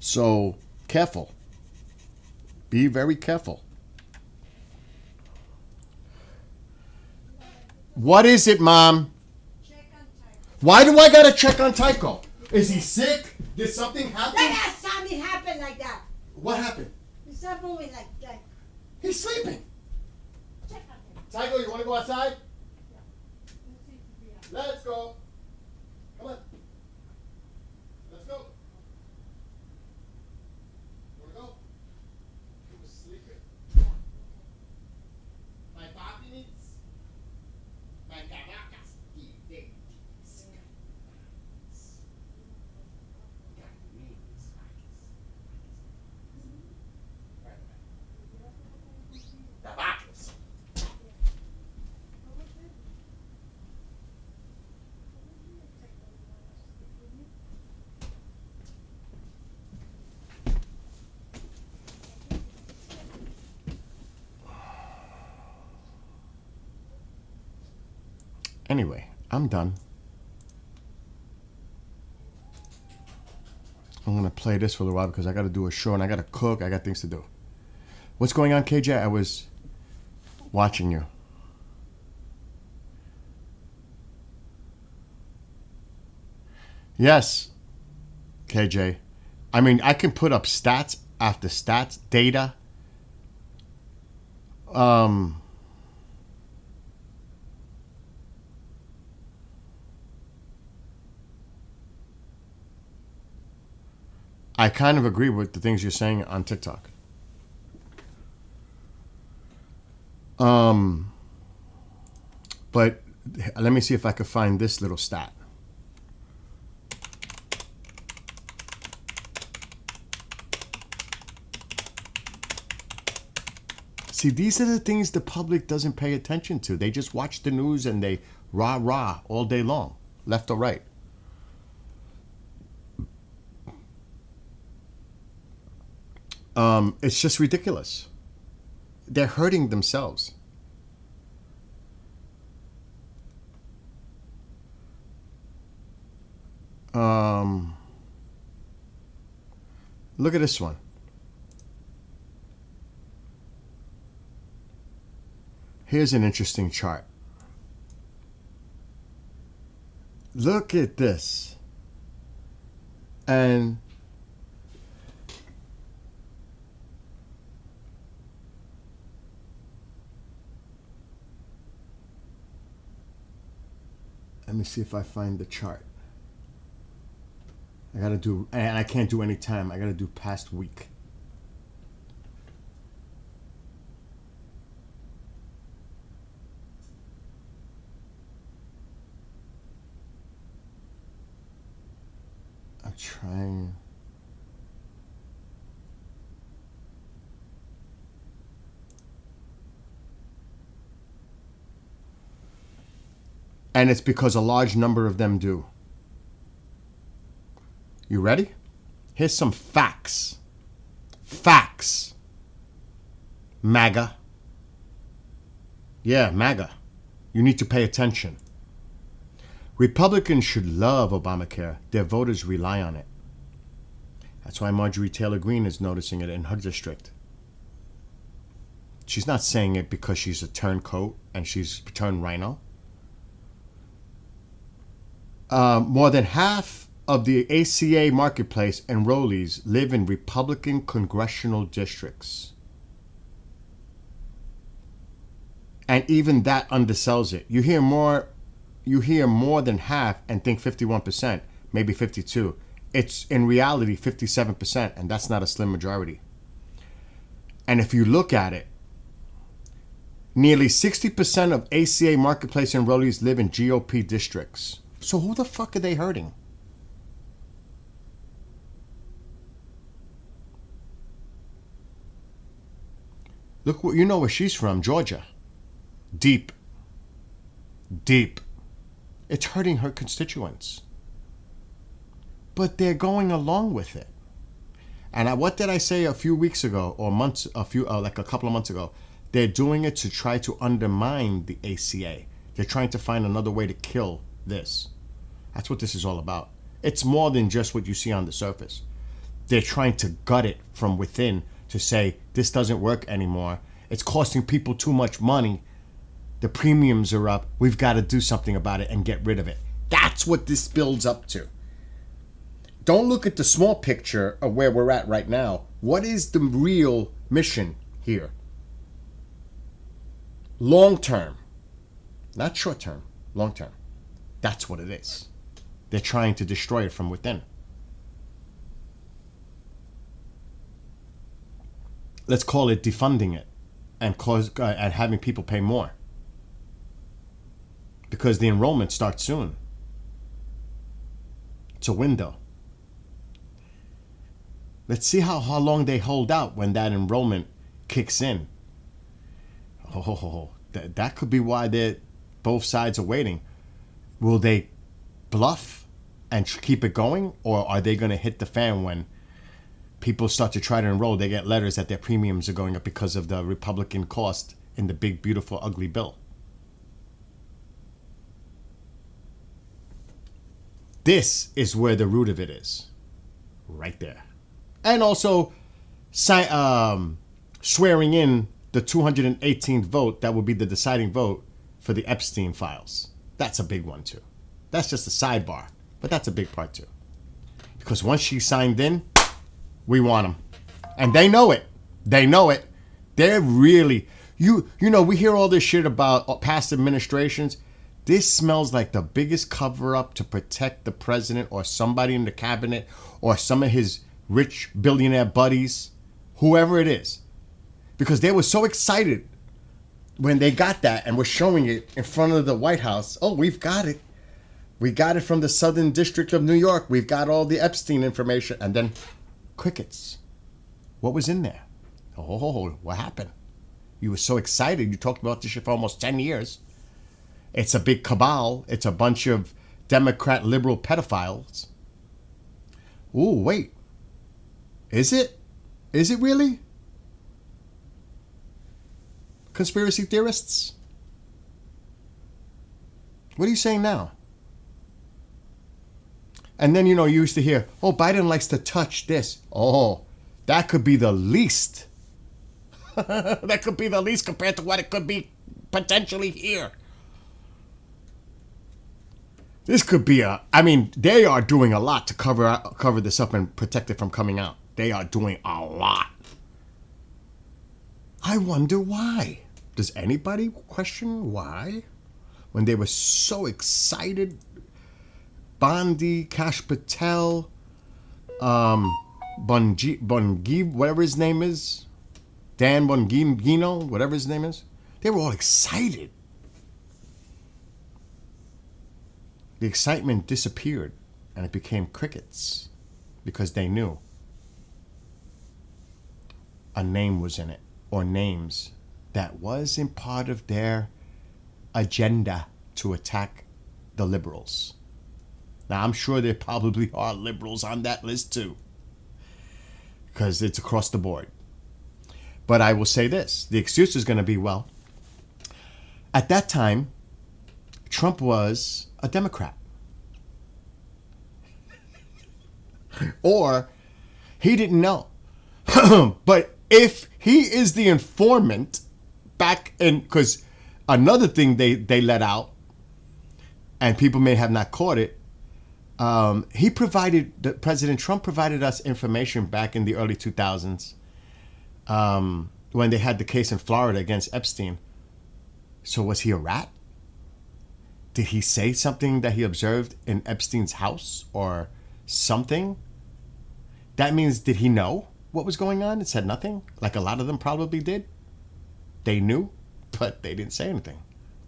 So, careful. Be very careful. What is it, Mom? Why do I gotta check on Tycho? Is he sick? Did something happen? Last time it happened like that. What happened? It's not moving like that. He's sleeping. Check on him. Tycho, you wanna go outside? Yeah. Let's go. Come on. Let's go. Wanna go? He was sleeping. My papi needs. My Caracas. Tabacos. Anyway, I'm done. I'm gonna play this for a little while because I gotta do a show and I gotta cook. I got things to do. What's going on, KJ? I was watching you. Yes, KJ. I mean, I can put up stats after stats, data. I kind of agree with the things you're saying on TikTok. But let me see if I could find this little stat. See, these are the things the public doesn't pay attention to. They just watch the news and they rah-rah all day long, left or right. It's just ridiculous. They're hurting themselves. Look at this one. Here's an interesting chart. Look at this. And let me see if I find the chart. I gotta do, and I can't do any time. I gotta do past week. I'm trying. And it's because a large number of them do. You ready? Here's some facts. Facts. MAGA. Yeah, MAGA. You need to pay attention. Republicans should love Obamacare. Their voters rely on it. That's why Marjorie Taylor Greene is noticing it in her district. She's not saying it because she's a turncoat and she's turned rhino. More than half of the ACA marketplace enrollees live in Republican congressional districts. And even that undersells it. You hear more than half and think 51%, maybe 52%. It's in reality 57%, and that's not a slim majority. And if you look at it, nearly 60% of ACA marketplace enrollees live in GOP districts. So who the fuck are they hurting? Look, you know where she's from, Georgia. Deep. It's hurting her constituents. But they're going along with it. And what did I say a few weeks ago, or like a couple of months ago? They're doing it to try to undermine the ACA. They're trying to find another way to kill this. That's what this is all about. It's more than just what you see on the surface. They're trying to gut it from within to say, this doesn't work anymore. It's costing people too much money. The premiums are up. We've got to do something about it and get rid of it. That's what this builds up to. Don't look at the small picture of where we're at right now. What is the real mission here? Long term. Not short term. Long term. That's what it is. They're trying to destroy it from within. Let's call it defunding it and having people pay more. Because the enrollment starts soon. It's a window. Let's see how long they hold out when that enrollment kicks in. That could be why both sides are waiting. Will they bluff and keep it going? Or are they going to hit the fan when people start to try to enroll? They get letters that their premiums are going up because of the Republican cost in the big, beautiful, ugly bill. This is where the root of it is. Right there. And also swearing in the 218th vote that will be the deciding vote for the Epstein files. That's a big one too. That's just a sidebar, but that's a big part too. Because once she signed in, we want them. And they know it. They know it. They're really, you know, we hear all this shit about past administrations. This smells like the biggest cover-up to protect the president or somebody in the cabinet or some of his rich billionaire buddies, whoever it is. Because they were so excited when they got that and were showing it in front of the White House. Oh, we've got it. We got it from the Southern District of New York. We've got all the Epstein information. And then crickets. What was in there? Oh, what happened? You were so excited. You talked about this shit for almost 10 years. It's a big cabal. It's a bunch of Democrat liberal pedophiles. Ooh, wait. Is it? Is it really? Conspiracy theorists? What are you saying now? And then, you used to hear, oh, Biden likes to touch this. Oh, that could be the least. That could be the least compared to what it could be potentially here. This could be they are doing a lot to cover this up and protect it from coming out. They are doing a lot. I wonder why. Does anybody question why? When they were so excited, Bondi, Kash Patel, Bungi, whatever his name is, Dan Bongino, whatever his name is, they were all excited. The excitement disappeared and it became crickets because they knew a name was in it, or names that wasn't part of their agenda to attack the liberals. Now, I'm sure there probably are liberals on that list too, because it's across the board. But I will say this, the excuse is going to be, well, at that time, Trump was a Democrat. Or he didn't know. But if he is the informant back in, because another thing they let out, and people may have not caught it, President Trump provided us information back in the early 2000s when they had the case in Florida against Epstein. So was he a rat? Did he say something that he observed in Epstein's house or something? That means, did he know what was going on and said nothing? Like a lot of them probably did. They knew, but they didn't say anything.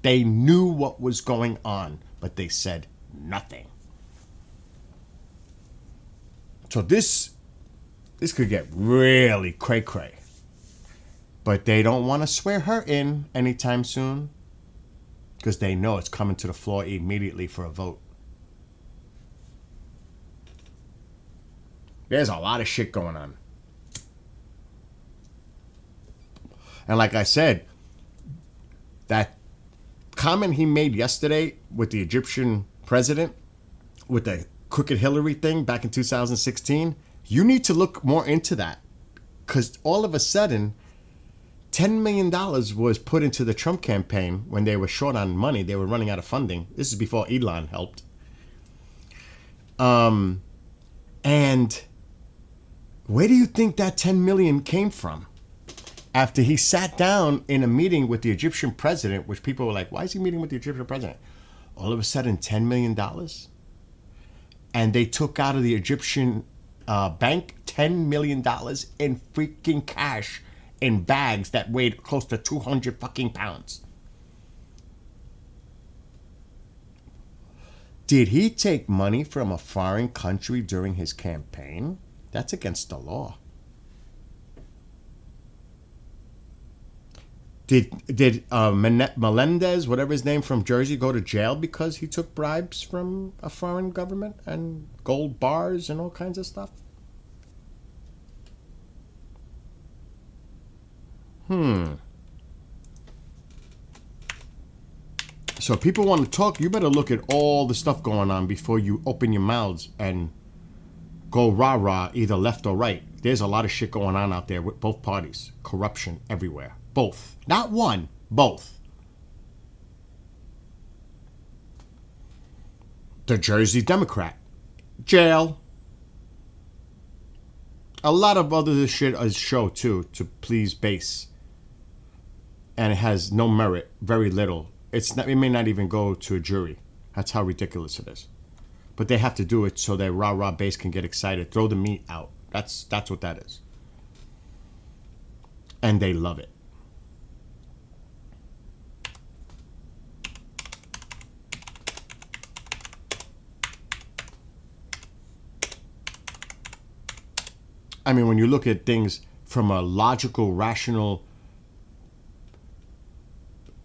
They knew what was going on, but they said nothing. So this could get really cray-cray. But they don't want to swear her in anytime soon because they know it's coming to the floor immediately for a vote. There's a lot of shit going on. And like I said, that comment he made yesterday with the Egyptian president, with the crooked Hillary thing back in 2016, you need to look more into that. Because all of a sudden, $10 million was put into the Trump campaign when they were short on money. They were running out of funding. This is before Elon helped. And where do you think that 10 million came from? After he sat down in a meeting with the Egyptian president, which people were like, why is he meeting with the Egyptian president? All of a sudden, $10 million. And they took out of the Egyptian bank $10 million in freaking cash in bags that weighed close to 200 fucking pounds. Did he take money from a foreign country during his campaign? That's against the law. Did Melendez, whatever his name, from Jersey, go to jail because he took bribes from a foreign government and gold bars and all kinds of stuff? So if people want to talk, you better look at all the stuff going on before you open your mouths and go rah-rah, either left or right. There's a lot of shit going on out there with both parties. Corruption everywhere. Both. Not one, both. The Jersey Democrat. Jail. A lot of other shit is show, too, to please base. And it has no merit, very little. It may not even go to a jury. That's how ridiculous it is. But they have to do it so their rah-rah base can get excited. Throw the meat out. That's what that is. And they love it. I mean, when you look at things from a logical, rational,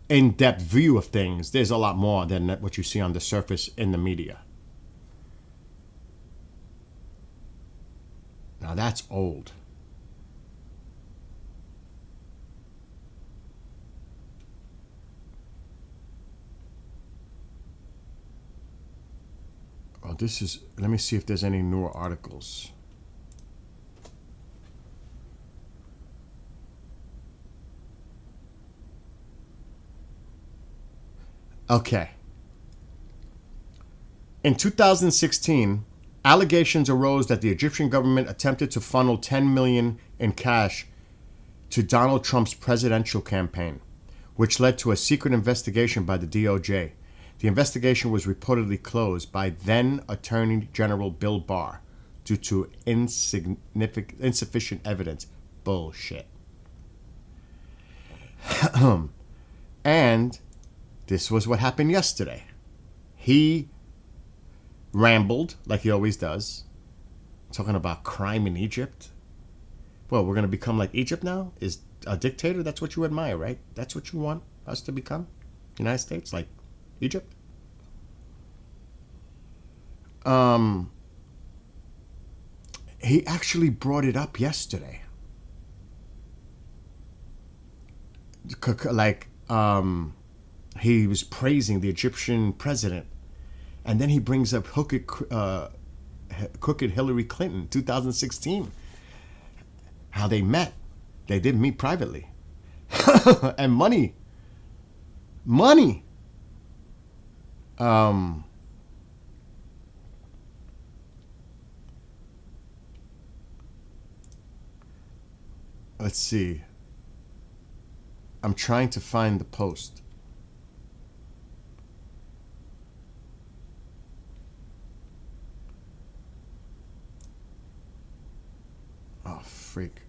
in-depth view of things, there's a lot more than what you see on the surface in the media. Now that's old. this is. Let me see if there's any newer articles. Okay. In 2016, allegations arose that the Egyptian government attempted to funnel $10 million in cash to Donald Trump's presidential campaign, which led to a secret investigation by the DOJ. The investigation was reportedly closed by then Attorney General Bill Barr due to insufficient evidence. Bullshit. And this was what happened yesterday. He rambled, like he always does, talking about crime in Egypt. Well, we're going to become like Egypt now? Is a dictator? That's what you admire, right? That's what you want us to become? United States, like Egypt? He actually brought it up yesterday. Like, he was praising the Egyptian president. And then he brings up crooked Hillary Clinton, 2016. How they met. They did meet privately. And money. Let's see. I'm trying to find the post. Oh, freak.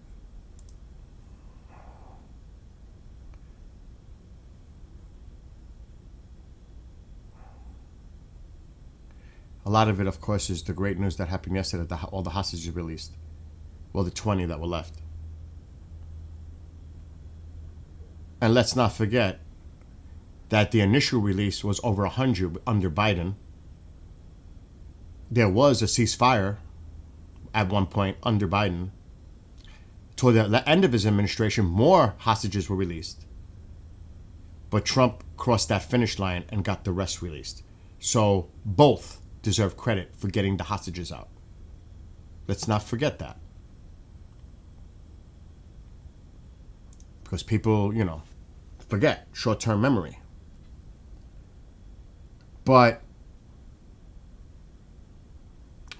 A lot of it, of course, is the great news that happened yesterday, that all the hostages released. Well, the 20 that were left. And let's not forget that the initial release was over 100 under Biden. There was a ceasefire at one point under Biden. Toward the end of his administration, more hostages were released. But Trump crossed that finish line and got the rest released. So both deserve credit for getting the hostages out. Let's not forget that. Because people, forget, short-term memory. But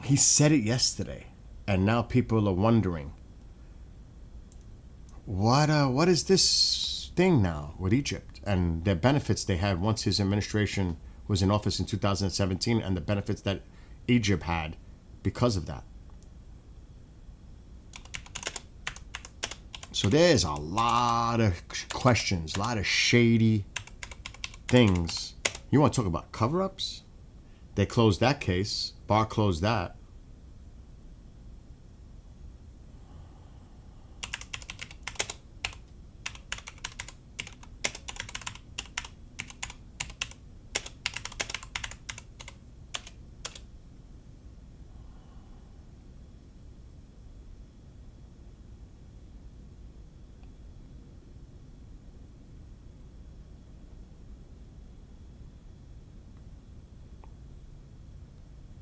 he said it yesterday, and now people are wondering, what is this thing now with Egypt and the benefits they had once his administration was in office in 2017 and the benefits that Egypt had because of that. So there's a lot of questions, a lot of shady things. You want to talk about cover-ups? They closed that case. Barr closed that.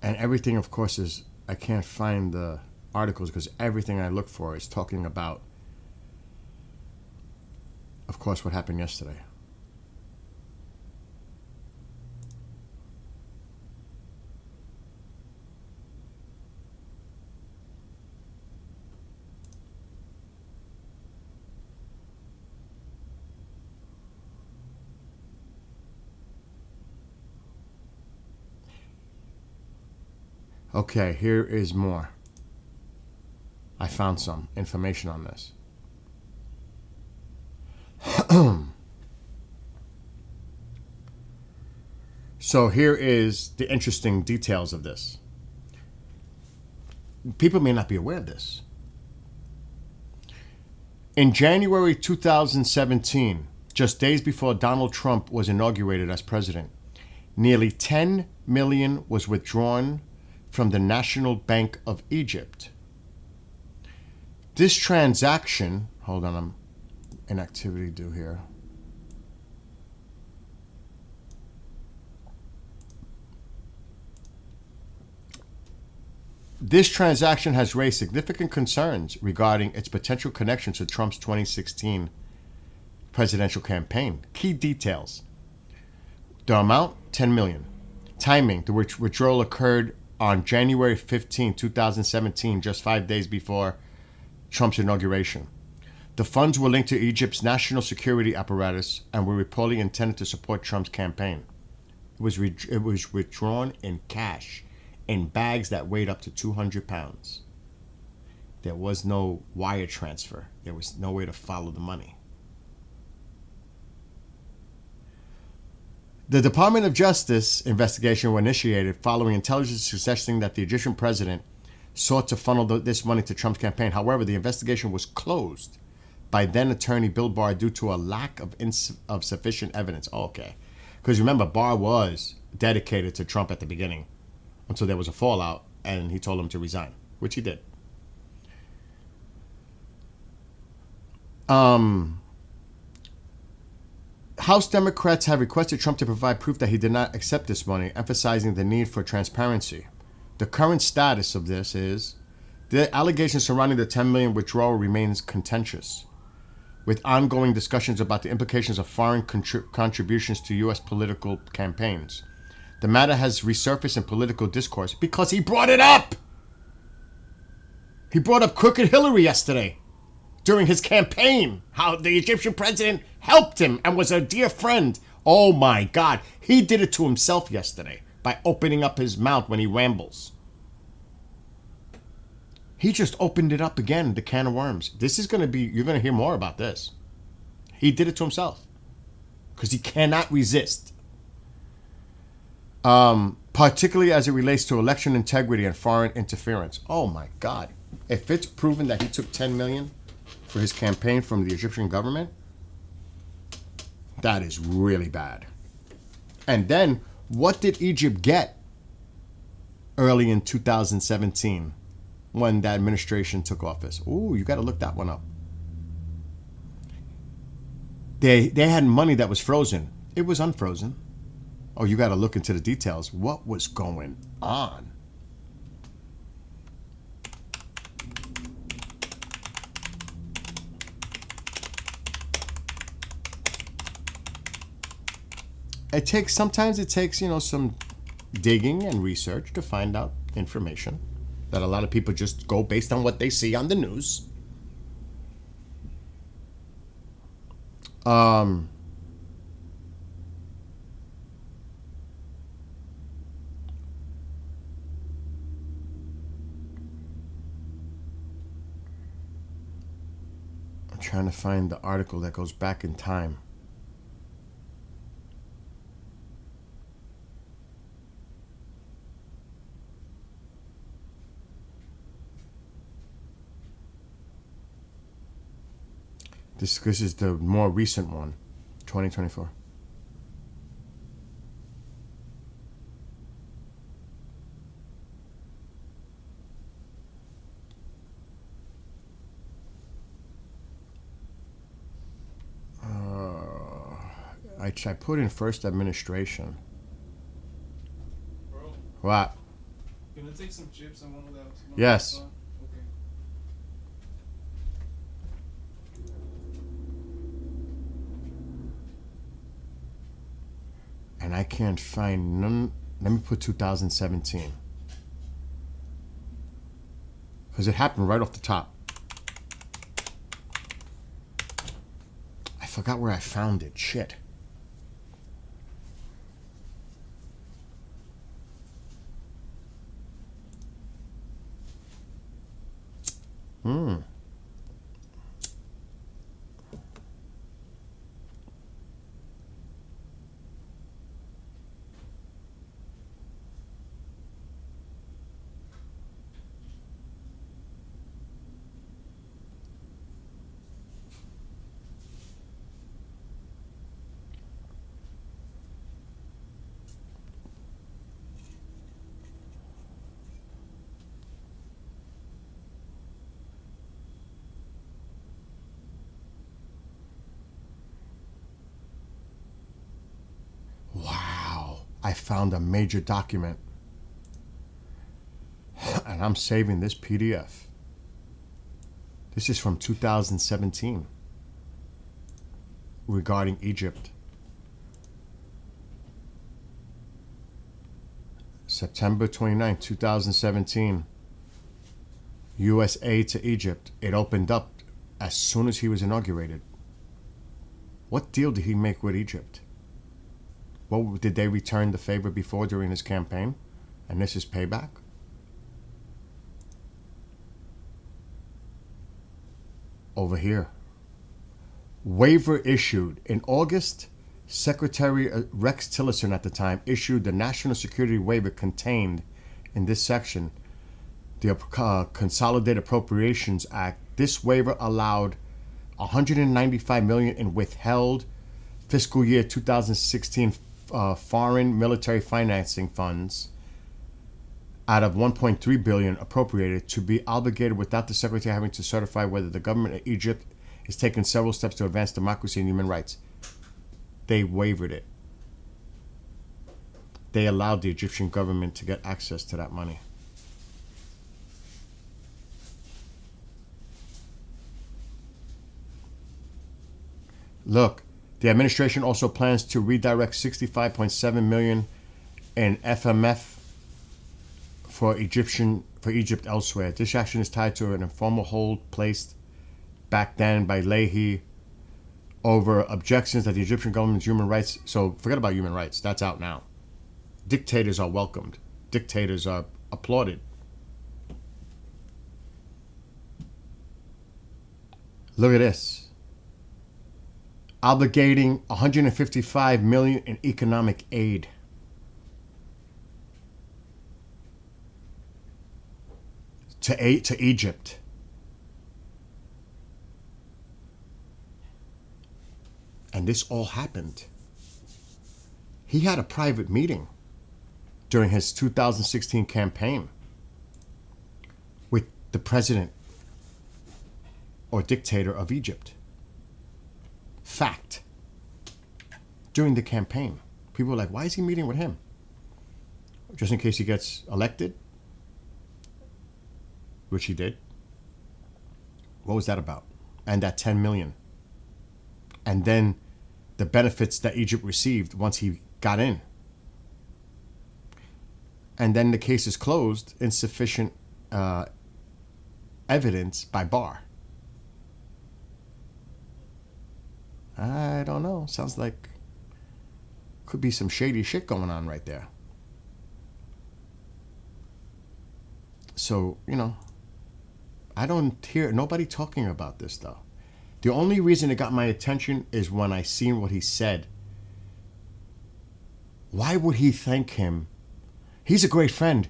And everything, of course, is, I can't find the articles because everything I look for is talking about, of course, what happened yesterday. Okay, here is more. I found some information on this. So here is the interesting details of this. People may not be aware of this. In January 2017, just days before Donald Trump was inaugurated as president, nearly $10 million was withdrawn from the National Bank of Egypt. This transaction, hold on, I'm in activity due here. This transaction has raised significant concerns regarding its potential connection to Trump's 2016 presidential campaign. Key details. The amount, $10 million. Timing, the withdrawal occurred on January 15, 2017, just 5 days before Trump's inauguration. The funds were linked to Egypt's national security apparatus and were reportedly intended to support Trump's campaign. It was withdrawn in cash, in bags that weighed up to 200 pounds. There was no wire transfer. There was no way to follow the money. The Department of Justice investigation was initiated following intelligence suggesting that the Egyptian president sought to funnel this money to Trump's campaign. However, the investigation was closed by then attorney Bill Barr due to a lack of sufficient evidence. Oh, okay. Because remember, Barr was dedicated to Trump at the beginning until there was a fallout and he told him to resign, which he did. House Democrats have requested Trump to provide proof that he did not accept this money, emphasizing the need for transparency. The current status of this is the allegations surrounding the $10 million withdrawal remains contentious, with ongoing discussions about the implications of foreign contributions to U.S. political campaigns. The matter has resurfaced in political discourse because he brought it up. He brought up Crooked Hillary yesterday during his campaign, how the Egyptian president helped him and was a dear friend. Oh my God, he did it to himself yesterday by opening up his mouth when he rambles. He just opened it up again, the can of worms. This is going to be, you're going to hear more about this. He did it to himself because he cannot resist. Particularly as it relates to election integrity and foreign interference. Oh my God. If it's proven that he took $10 million for his campaign from the Egyptian government, that is really bad. And then, what did Egypt get early in 2017 when the administration took office? Ooh, you got to look that one up. They had money that was frozen. It was unfrozen. Oh, you got to look into the details. What was going on? Sometimes it takes, some digging and research to find out information that a lot of people just go based on what they see on the news. I'm trying to find the article that goes back in time. This is the more recent one, 2024. I put in first administration. Bro, What? can I take some chips and one of that? Yes. Okay. And I can't find none. Let me put 2017. Because it happened right off the top. I forgot where I found it. Shit. Wow. I found a major document. And I'm saving this PDF. This is from 2017 regarding Egypt. September 29, 2017. U.S. aid to Egypt. It opened up as soon as he was inaugurated. What deal did he make with Egypt? What did they return the favor before during his campaign? And this is payback? Over here. Waiver issued. In August, Secretary Rex Tillerson at the time issued the national security waiver contained in this section, the Consolidated Appropriations Act. This waiver allowed $195 million in withheld fiscal year 2016 foreign military financing funds out of $1.3 billion appropriated to be obligated without the secretary having to certify whether the government of Egypt is taking several steps to advance democracy and human rights. They waived it. They allowed the Egyptian government to get access to that money. Look, the administration also plans to redirect $65.7 million in FMF for Egypt elsewhere. This action is tied to an informal hold placed back then by Leahy over objections that the Egyptian government's human rights. So forget about human rights. That's out now. Dictators are welcomed. Dictators are applauded. Look at this. Obligating $155 million in economic aid. To Egypt. And this all happened. He had a private meeting during his 2016 campaign with the president or dictator of Egypt. Fact. During the campaign, people were like, why is he meeting with him? Just in case he gets elected, which he did. What was that about? And that 10 million. And then the benefits that Egypt received once he got in. And then the case is closed, insufficient evidence by Barr. I don't know. Sounds like could be some shady shit going on right there. So, I don't hear nobody talking about this though. The only reason it got my attention is when I seen what he said. Why would he thank him? He's a great friend.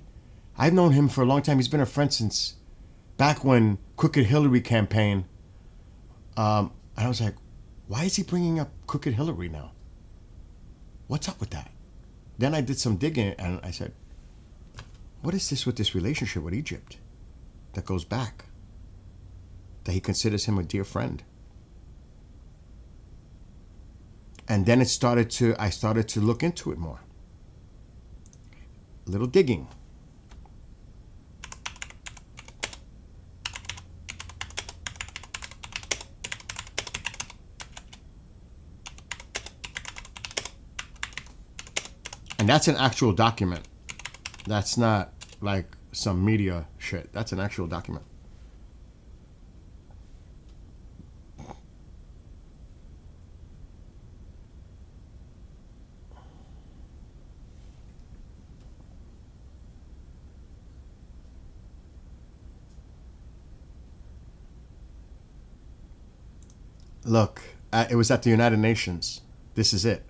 I've known him for a long time. He's been a friend since back when Crooked Hillary campaign. And I was like, why is he bringing up Crooked Hillary now? What's up with that? Then I did some digging and I said, what is this with this relationship with Egypt that goes back? That he considers him a dear friend. And then I started to look into it more. A little digging. And that's an actual document. That's not like some media shit. That's an actual document. Look, it was at the United Nations. This is it.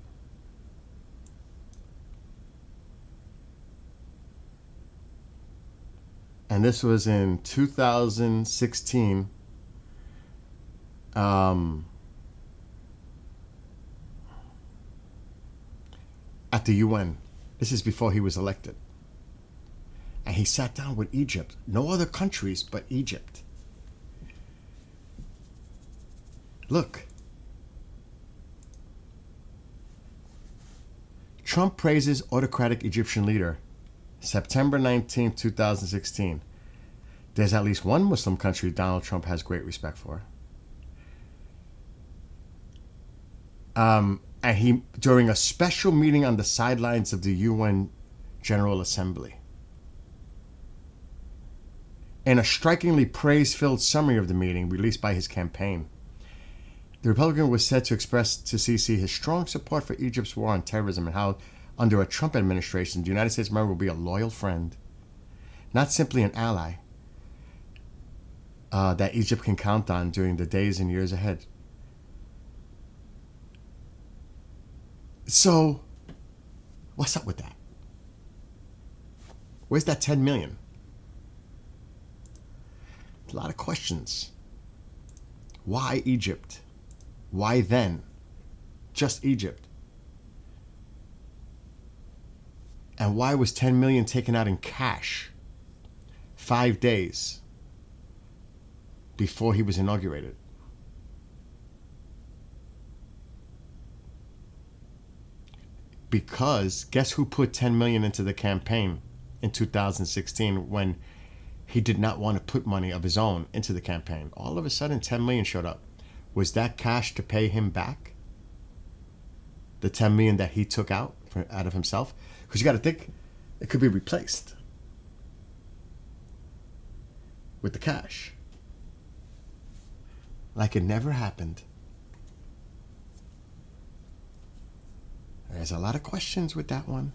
And this was in 2016. At the UN. This is before he was elected. And he sat down with Egypt. No other countries but Egypt. Look. Trump praises autocratic Egyptian leader. September 19, 2016. there's at least one Muslim country Donald Trump has great respect for. And he, during a special meeting on the sidelines of the UN General Assembly, in a strikingly praise-filled summary of the meeting released by his campaign, the Republican was said to express to Sisi his strong support for Egypt's war on terrorism and how, under a Trump administration, the United States of America will be a loyal friend, not simply an ally, that Egypt can count on during the days and years ahead. So, what's up with that? Where's that 10 million? A lot of questions. Why Egypt? Why then? Just Egypt. And why was 10 million taken out in cash 5 days before he was inaugurated? Because guess who put 10 million into the campaign in 2016 when he did not want to put money of his own into the campaign? All of a sudden 10 million showed up. Was that cash to pay him back? The 10 million that he took out of himself? Because you got to think, it could be replaced with the cash. Like it never happened. There's a lot of questions with that one.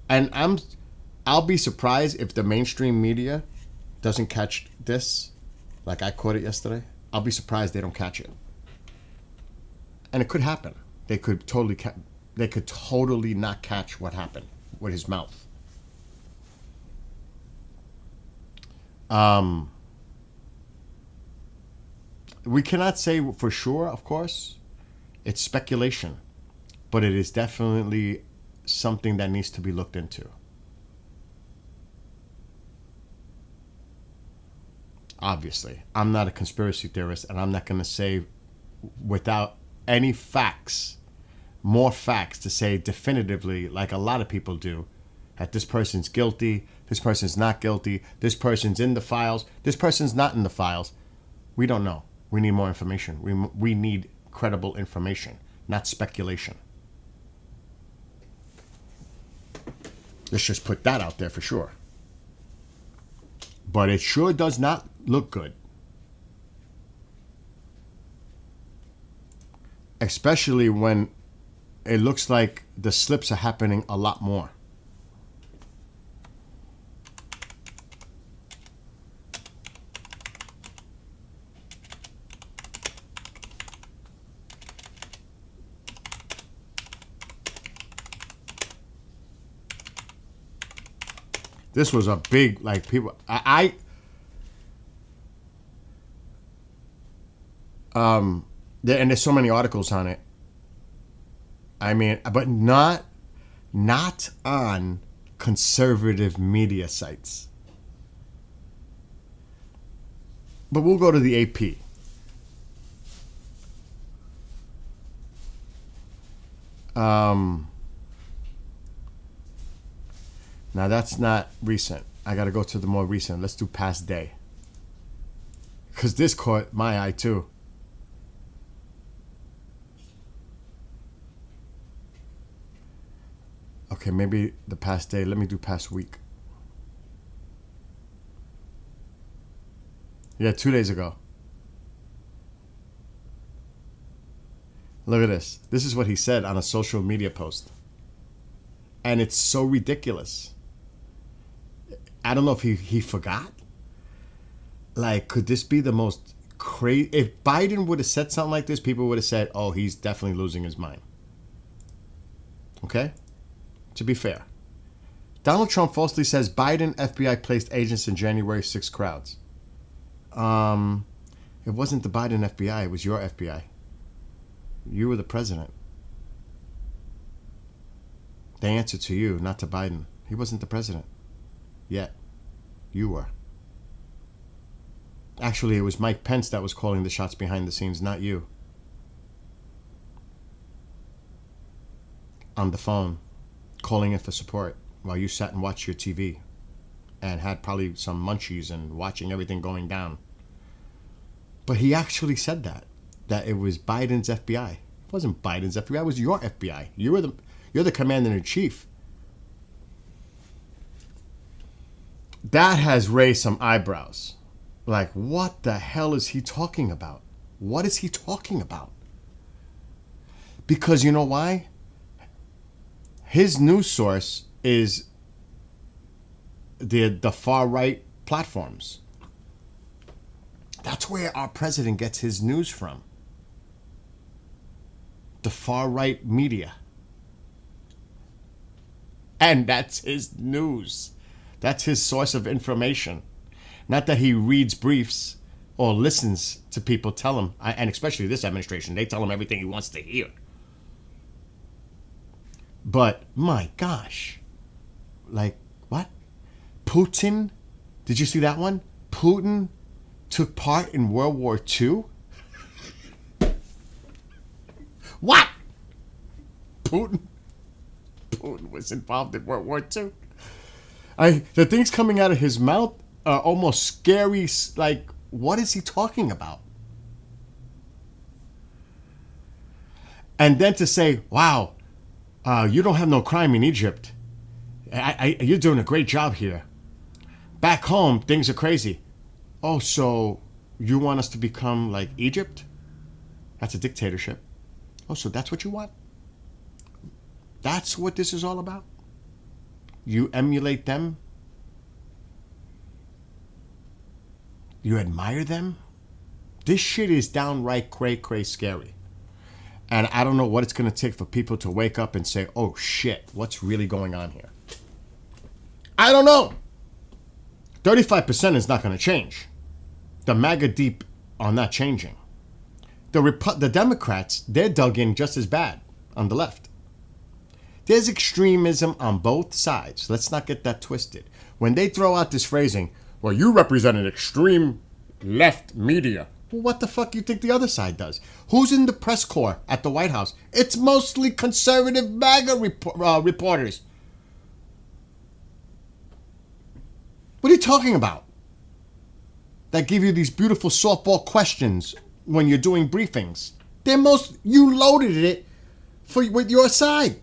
And I'll be surprised if the mainstream media doesn't catch this, like I caught it yesterday. I'll be surprised they don't catch it. And it could happen. They could totally not catch what happened with his mouth. We cannot say for sure, of course. It's speculation. But it is definitely something that needs to be looked into. Obviously, I'm not a conspiracy theorist, and I'm not going to say without any facts, more facts to say definitively, like a lot of people do, that this person's guilty, this person's not guilty, this person's in the files, this person's not in the files. We don't know. We need more information. We need credible information, not speculation. Let's just put that out there for sure. But it sure does not look good. Especially when it looks like the slips are happening a lot more. This was a big, like, people, and there's so many articles on it. I mean, but not on conservative media sites. But we'll go to the AP. Now that's not recent. I got to go to the more recent. Let's do past day. Because this caught my eye too. Okay, maybe the past day. Let me do past week. Yeah, 2 days ago. Look at this. This is what he said on a social media post. And it's so ridiculous. I don't know if he forgot. Like, could this be the most crazy? If Biden would have said something like this, people would have said, oh, he's definitely losing his mind. Okay? To be fair. Donald Trump falsely says Biden FBI placed agents in January 6 crowds. It wasn't the Biden FBI. It was your FBI. You were the president. They answered to you, not to Biden. He wasn't the president. Yet. You were. Actually, it was Mike Pence that was calling the shots behind the scenes, not you. On the phone. Calling in for support. while you sat and watched your TV and had probably some munchies and watching everything going down. But he actually said that it was Biden's FBI. It wasn't Biden's FBI, it was your FBI. You're the commander-in-chief. That has raised some eyebrows. Like, what the hell is he talking about? What is he talking about? Because you know why? His news source is the far right platforms. That's where our president gets his news from. The far right media. And that's his news. That's his source of information. Not that he reads briefs or listens to people tell him, and especially this administration, they tell him everything he wants to hear. But, my gosh. Like, what? Putin? Did you see that one? Putin took part in World War II? What? Putin was involved in World War II. The things coming out of his mouth are almost scary. Like, what is he talking about? And then to say, wow, you don't have no crime in Egypt. You're doing a great job here. Back home, things are crazy. Oh, so you want us to become like Egypt? That's a dictatorship. Oh, so that's what you want? That's what this is all about? You emulate them? You admire them? This shit is downright cray scary. And I don't know what it's going to take for people to wake up and say, oh shit, what's really going on here? I don't know. 35% is not going to change. The MAGA deep are not changing. The Democrats, they're dug in just as bad on the left. There's extremism on both sides. Let's not get that twisted. When they throw out this phrasing, well, you represent an extreme left media. Well, what the fuck do you think the other side does? Who's in the press corps at the White House? It's mostly conservative MAGA reporters. What are you talking about? That give you these beautiful softball questions when you're doing briefings. You loaded it with your side.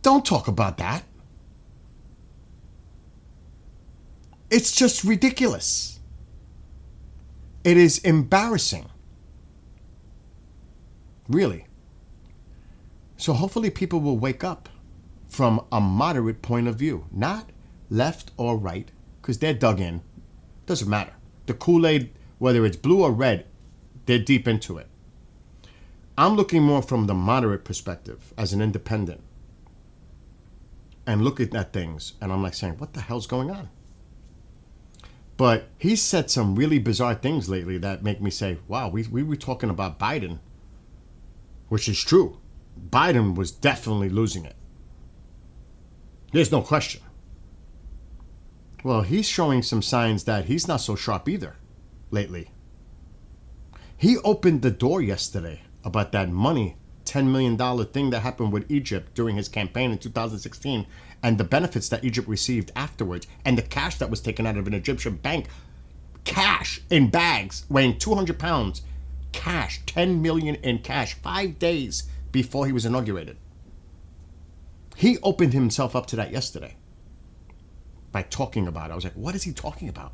Don't talk about that. It's just ridiculous. It is embarrassing. Really. So hopefully people will wake up from a moderate point of view. Not left or right, because they're dug in. Doesn't matter. The Kool-Aid, whether it's blue or red, they're deep into it. I'm looking more from the moderate perspective as an independent. And looking at things, and I'm like saying, what the hell's going on? But he's said some really bizarre things lately that make me say, wow, we were talking about Biden, which is true. Biden was definitely losing it. There's no question. Well, he's showing some signs that he's not so sharp either lately. He opened the door yesterday about that money, $10 million thing that happened with Egypt during his campaign in 2016 and the benefits that Egypt received afterwards and the cash that was taken out of an Egyptian bank. Cash in bags weighing 200 pounds. Cash, 10 million in cash, 5 days before he was inaugurated. He opened himself up to that yesterday by talking about it. I was like, what is he talking about?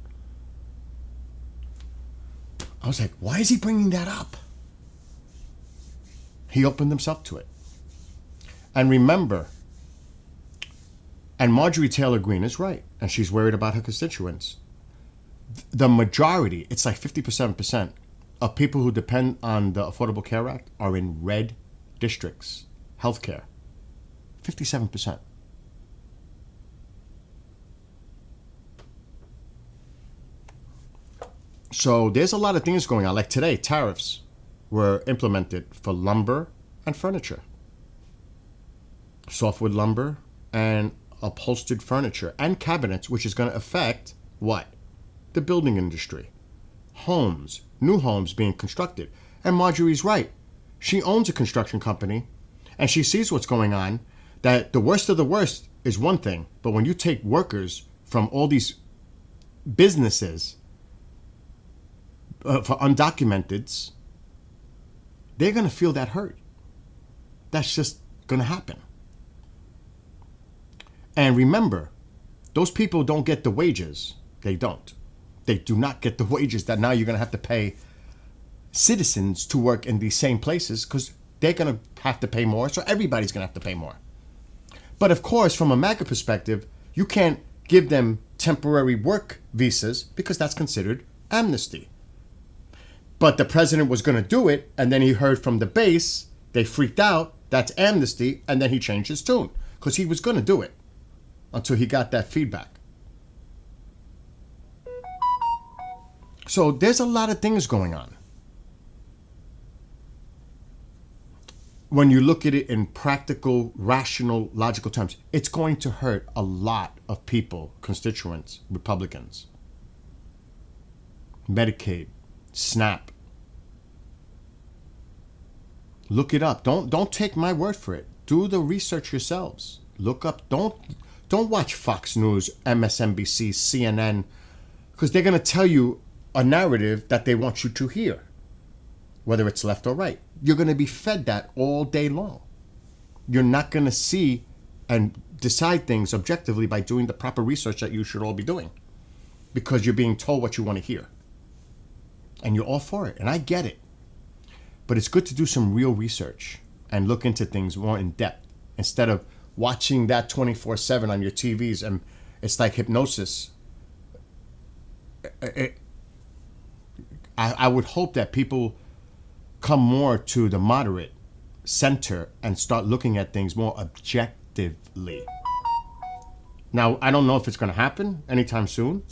I was like, why is he bringing that up? He opened himself to it. And remember, and Marjorie Taylor Greene is right, and she's worried about her constituents. The majority, it's like 57%, of people who depend on the Affordable Care Act are in red districts, healthcare. 57%. So there's a lot of things going on. Like today, tariffs were implemented for lumber and furniture. Softwood lumber and upholstered furniture and cabinets, which is going to affect what? The building industry. Homes, new homes being constructed. And Marjorie's right. She owns a construction company and she sees what's going on. that the worst of the worst is one thing, but when you take workers from all these businesses for undocumenteds, they're going to feel that hurt. That's just going to happen. And remember, those people don't get the wages. They don't. They do not get the wages that now you're going to have to pay citizens to work in these same places, because they're going to have to pay more, so everybody's going to have to pay more. But of course, from a MAGA perspective, you can't give them temporary work visas because that's considered amnesty. But the president was going to do it, and then he heard from the base, they freaked out, that's amnesty, and then he changed his tune because he was going to do it until he got that feedback. So there's a lot of things going on. When you look at it in practical, rational, logical terms, it's going to hurt a lot of people, constituents, Republicans. Medicaid, SNAP. Look it up. Don't take my word for it. Do the research yourselves. Look up. Don't watch Fox News, MSNBC, CNN, because they're going to tell you a narrative that they want you to hear, whether it's left or right. You're going to be fed that all day long. You're not going to see and decide things objectively by doing the proper research that you should all be doing, because you're being told what you want to hear. And you're all for it, and I get it. But it's good to do some real research and look into things more in depth instead of watching that 24/7 on your TVs, and it's like hypnosis. I would hope that people come more to the moderate center and start looking at things more objectively. Now, I don't know if it's going to happen anytime soon.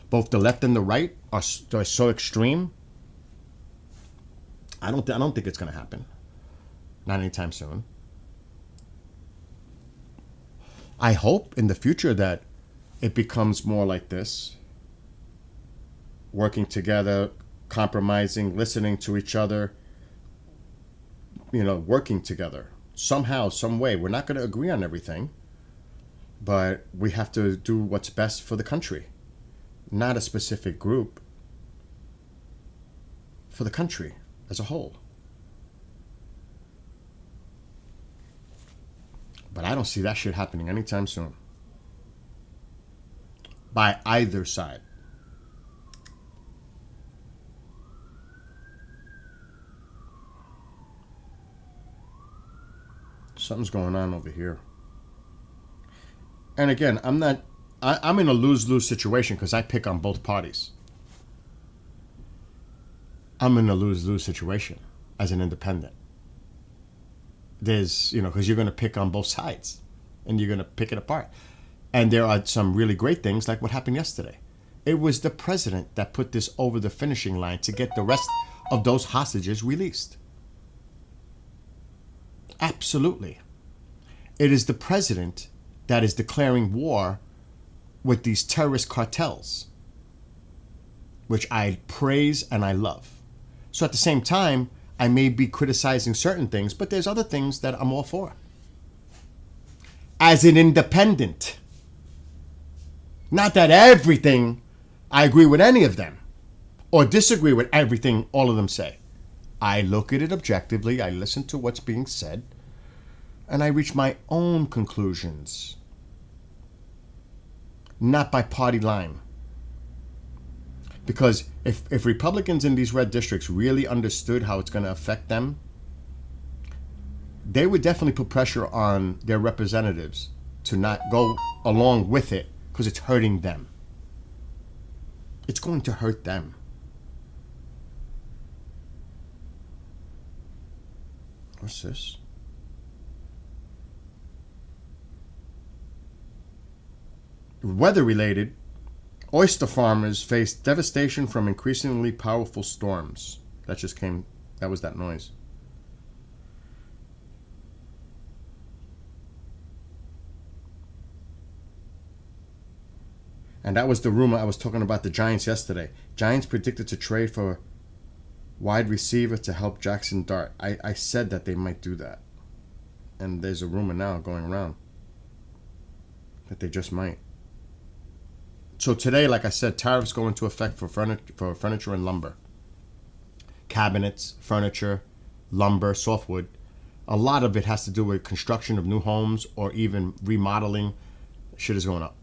Both the left and the right are so extreme. I don't think it's going to happen. Not anytime soon. I hope in the future that it becomes more like this. Working together, compromising, listening to each other, working together. Somehow, some way. We're not going to agree on everything, but we have to do what's best for the country. Not a specific group. For the country as a whole. But I don't see that shit happening anytime soon. By either side. Something's going on over here. And again, I'm in a lose-lose situation because I pick on both parties. I'm in a lose-lose situation as an independent. There's, because you're going to pick on both sides and you're going to pick it apart. And there are some really great things like what happened yesterday. It was the president that put this over the finishing line to get the rest of those hostages released. Absolutely. It is the president that is declaring war with these terrorist cartels, which I praise and I love. So at the same time, I may be criticizing certain things, but there's other things that I'm all for. As an independent. Not that everything I agree with any of them or disagree with everything all of them say. I look at it objectively, I listen to what's being said, and I reach my own conclusions. Not by party line. Because if Republicans in these red districts really understood how it's going to affect them, they would definitely put pressure on their representatives to not go along with it because it's hurting them. It's going to hurt them. What's this? Weather-related, oyster farmers face devastation from increasingly powerful storms. That was that noise. And that was the rumor I was talking about the Giants yesterday. Giants predicted to trade for wide receiver to help Jackson Dart. I said that they might do that. and there's a rumor now going around that they just might. So today, like I said, tariffs go into effect for furniture and lumber. Cabinets, furniture, lumber, softwood. A lot of it has to do with construction of new homes or even remodeling. Shit is going up.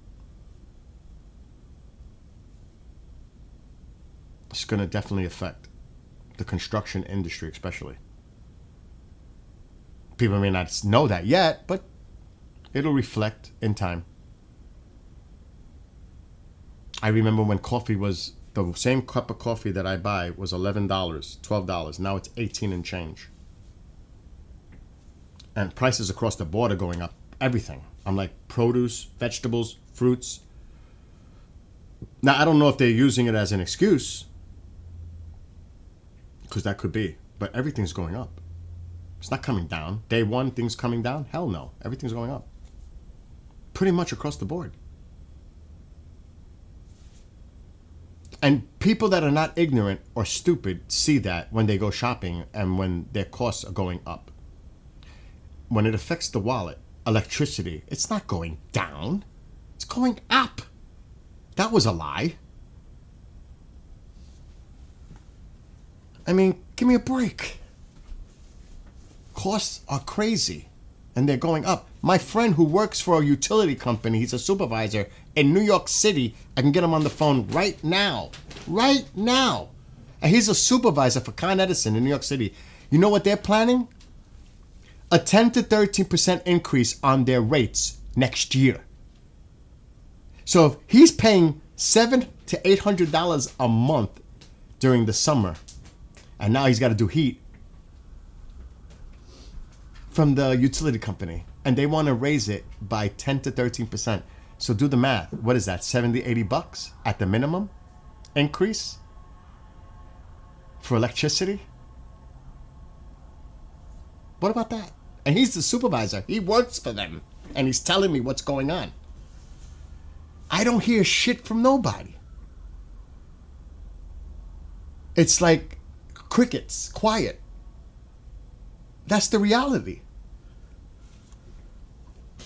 It's going to definitely affect the construction industry, especially. People may not know that yet, but it'll reflect in time. I remember when coffee was, the same cup of coffee that I buy was $11, $12. Now it's 18 and change. And prices across the board are going up. Everything. I'm like produce, vegetables, fruits. Now, I don't know if they're using it as an excuse, because that could be. But everything's going up. It's not coming down. Day one, things coming down? Hell no. Everything's going up. Pretty much across the board. And people that are not ignorant or stupid see that when they go shopping and when their costs are going up. When it affects the wallet, electricity, it's not going down. It's going up. That was a lie. I mean, give me a break. Costs are crazy, and they're going up. My friend who works for a utility company, he's a supervisor in New York City. I can get him on the phone right now. Right now. And he's a supervisor for Con Edison in New York City. You know what they're planning? A 10 to 13% increase on their rates next year. So if he's paying $700 to $800 a month during the summer, and now he's got to do heat from the utility company, and they want to raise it by 10 to 13%. So do the math. What is that? 70, 80 bucks at the minimum increase for electricity? What about that? And he's the supervisor. He works for them. And he's telling me what's going on. I don't hear shit from nobody. It's like crickets, quiet. That's the reality.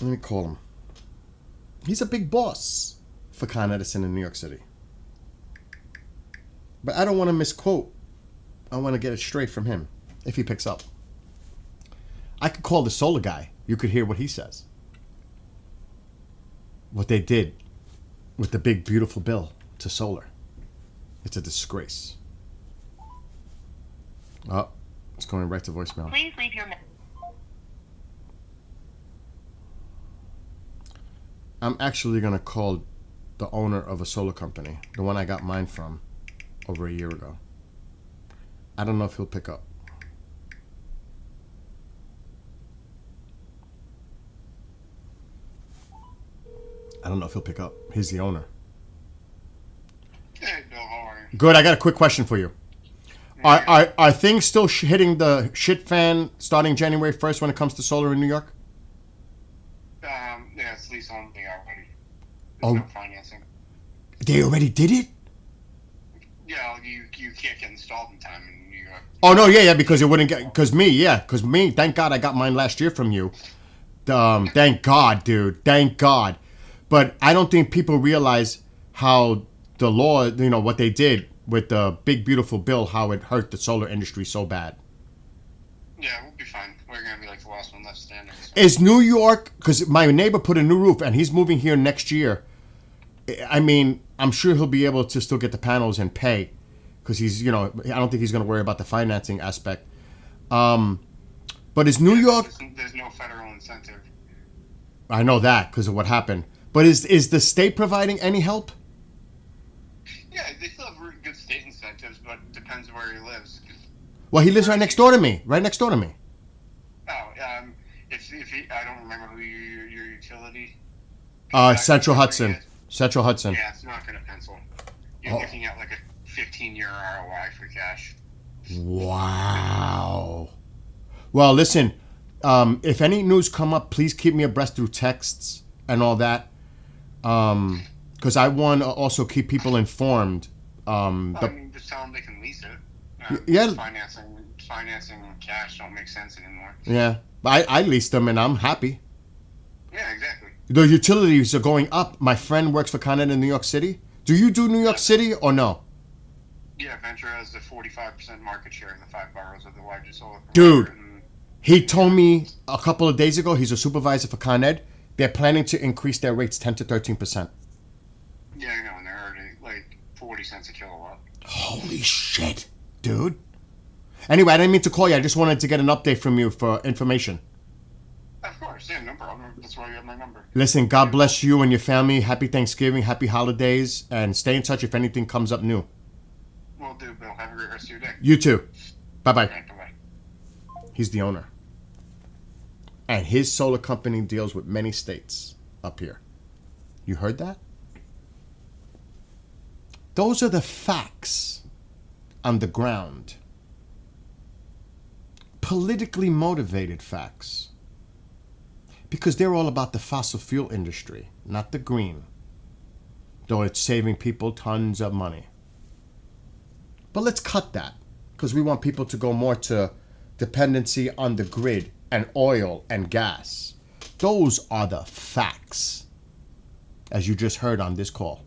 Let me call him. He's a big boss for Con Edison in New York City. But I don't want to misquote. I want to get it straight from him if he picks up. I could call the solar guy. You could hear what he says. What they did with the big, beautiful bill to solar. It's a disgrace. Oh, it's going right to voicemail. Please leave your message. I'm actually going to call the owner of a solar company, the one I got mine from over a year ago. I don't know if he'll pick up. I don't know if he'll pick up. He's the owner. Hey, Bill, how are you? Good. I got a quick question for you. Are things still hitting the shit fan starting January 1st when it comes to solar in New York? Yeah, it's lease only already. Oh. There's no financing. They already did it? Yeah, you can't get installed in time in New York. Oh, no, yeah, because it wouldn't get... Because me, thank God I got mine last year from you. Thank God, dude. Thank God. But I don't think people realize how the law, what they did with the big, beautiful bill, how it hurt the solar industry so bad. Yeah, we'll be fine. We're going to be like the last one left standing. So. Is New York... Because my neighbor put a new roof, and he's moving here next year. I mean, I'm sure he'll be able to still get the panels and pay. Because he's, I don't think he's going to worry about the financing aspect. But is New York... There's no federal incentive. I know that because of what happened. But is the state providing any help? Yeah, they still have really good state incentives, but it depends where he lives. Well, he lives right next door to me. Right next door to me. Oh, if he, I don't remember who your utility. Central Hudson. Central Hudson. Yeah, it's not going to pencil. You're looking at like a 15-year ROI for cash. Wow. Well, listen. If any news come up, please keep me abreast through texts and all that. Because I want to also keep people informed. I mean, just tell them they can lease it. Yeah. Financing financing and cash don't make sense anymore. Yeah, but I leased them and I'm happy. Yeah, exactly. The utilities are going up. My friend works for Con Ed in New York City. Do you do New York City or no? Yeah, Venture has the 45% market share in the 5 boroughs of the largest solar provider. Dude. And He told me a couple of days ago, he's a supervisor for Con Ed. They're planning to increase their rates 10 to 13%. yeah, I know, and they're already like 40 cents a kilowatt. Holy shit, dude. Anyway, I didn't mean to call you. I just wanted to get an update from you for information. Of course, yeah, no problem. That's why you have my number. Listen, God bless you and your family. Happy Thanksgiving, happy holidays, and stay in touch if anything comes up new. Will do, Bill. Have a great rest of your day. You too. Bye-bye. Right, bye-bye. He's the owner. And his solar company deals with many states up here. You heard that? Those are the facts on the ground. Politically motivated facts. Because they're all about the fossil fuel industry, not the green. Though it's saving people tons of money. But let's cut that. Because we want people to go more to dependency on the grid and oil and gas. Those are the facts, as you just heard on this call.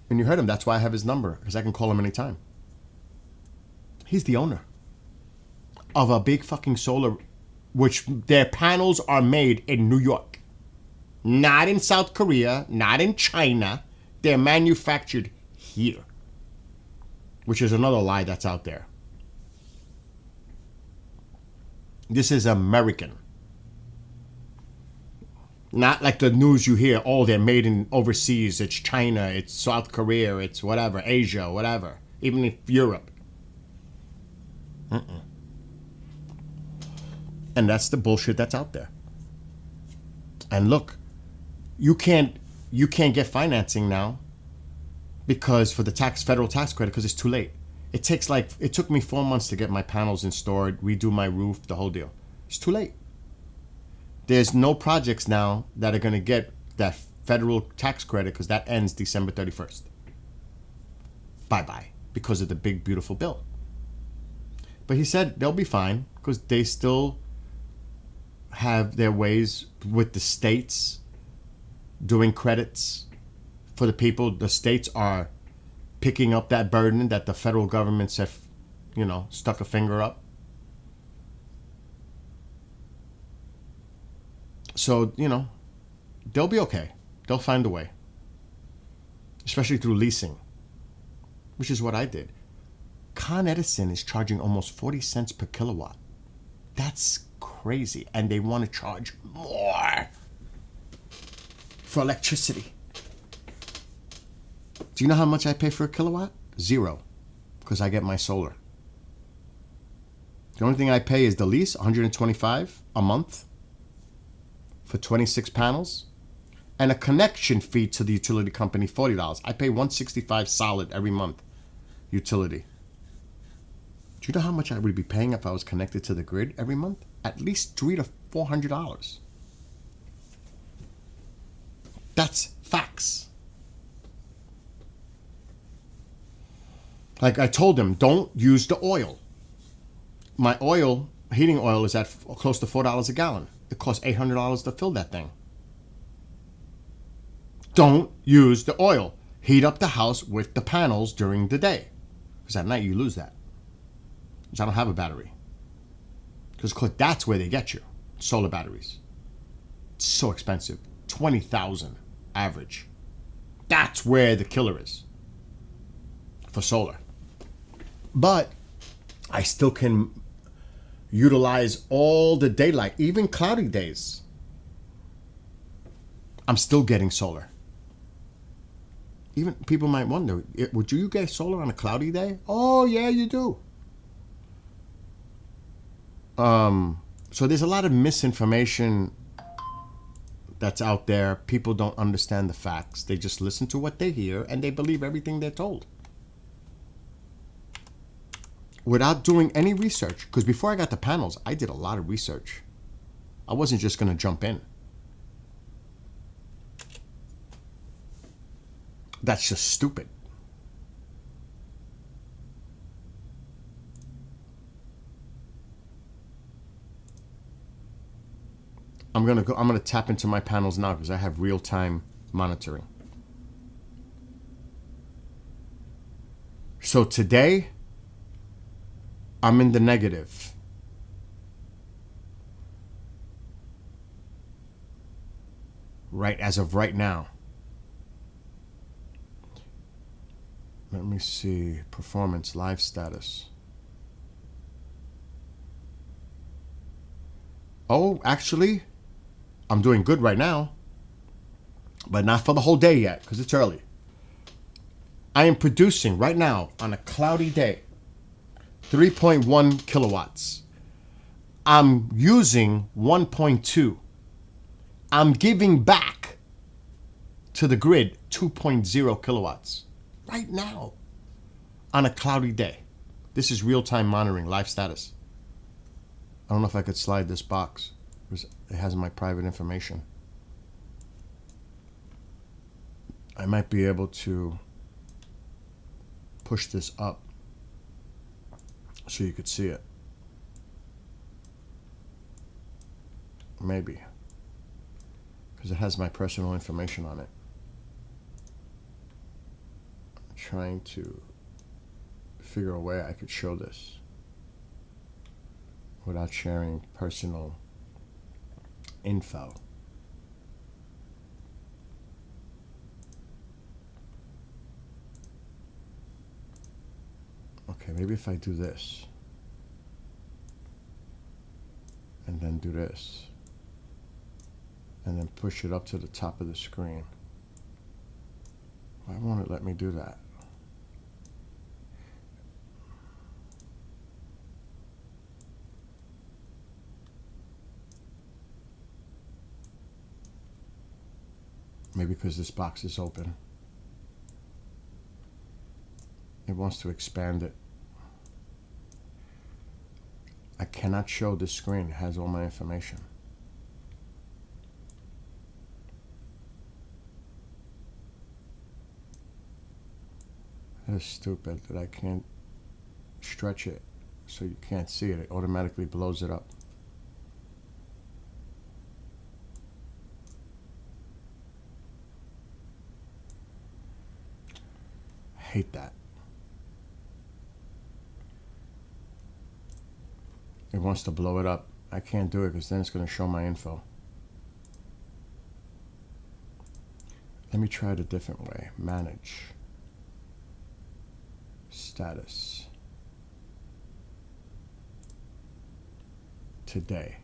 And you heard him, that's why I have his number, because I can call him anytime. He's the owner of a big fucking solar, which their panels are made in New York. Not in South Korea, not in China. They're manufactured here. Which is another lie that's out there. This is American. Not like the news you hear, oh, they're made in overseas, it's China, it's South Korea, it's whatever, Asia, whatever. Even if Europe. And that's the bullshit that's out there. And look, you can't get financing now because for the federal tax credit, because it's too late. It took me 4 months to get my panels installed, redo my roof, the whole deal. It's too late. There's no projects now that are going to get that federal tax credit because that ends December 31st. Bye-bye, because of the big, beautiful bill. But he said they'll be fine because they still have their ways with the states doing credits for the people. The states are picking up that burden that the federal governments have, stuck a finger up. So, they'll be okay. They'll find a way. Especially through leasing, which is what I did. Con Edison is charging almost 40 cents per kilowatt. That's crazy. And they want to charge more for electricity. Do you know how much I pay for a kilowatt? 0. Because I get my solar. The only thing I pay is the lease, $125 a month for 26 panels, and a connection fee to the utility company, $40. I pay $165 solid every month, utility. Do you know how much I would be paying if I was connected to the grid every month? At least $300 to $400. That's facts. Like I told them, don't use the oil. My heating oil is at close to $4 a gallon. It costs $800 to fill that thing. Don't use the oil. Heat up the house with the panels during the day. Because at night you lose that. Because I don't have a battery. Because that's where they get you. Solar batteries. It's so expensive. $20,000 average. That's where the killer is. For solar. But I still can utilize all the daylight, even cloudy days. I'm still getting solar. Even people might wonder, would you get solar on a cloudy day? Oh, yeah, you do. So there's a lot of misinformation that's out there. People don't understand the facts. They just listen to what they hear and they believe everything they're told. Without doing any research. Because before I got the panels, I did a lot of research. I wasn't just going to jump in. That's just stupid. I'm gonna tap into my panels now because I have real-time monitoring. So today, I'm in the negative. Right as of right now. Let me see. Performance, live status. Oh, actually, I'm doing good right now. But not for the whole day yet, because it's early. I am producing right now on a cloudy day 3.1 kilowatts. I'm using 1.2. I'm giving back to the grid 2.0 kilowatts right now on a cloudy day. This is real-time monitoring, live status. I don't know if I could slide this box because it has my private information. I might be able to push this up so you could see it. Maybe. Because it has my personal information on it. I'm trying to figure a way I could show this without sharing personal info. Okay, maybe if I do this and then do this and then push it up to the top of the screen. Why won't it let me do that? Maybe because this box is open. It wants to expand it. I cannot show this screen. It has all my information. That is stupid that I can't stretch it so you can't see it. It automatically blows it up. I hate that. It wants to blow it up. I can't do it because then it's going to show my info. Let me try it a different way. Manage. Status. Today.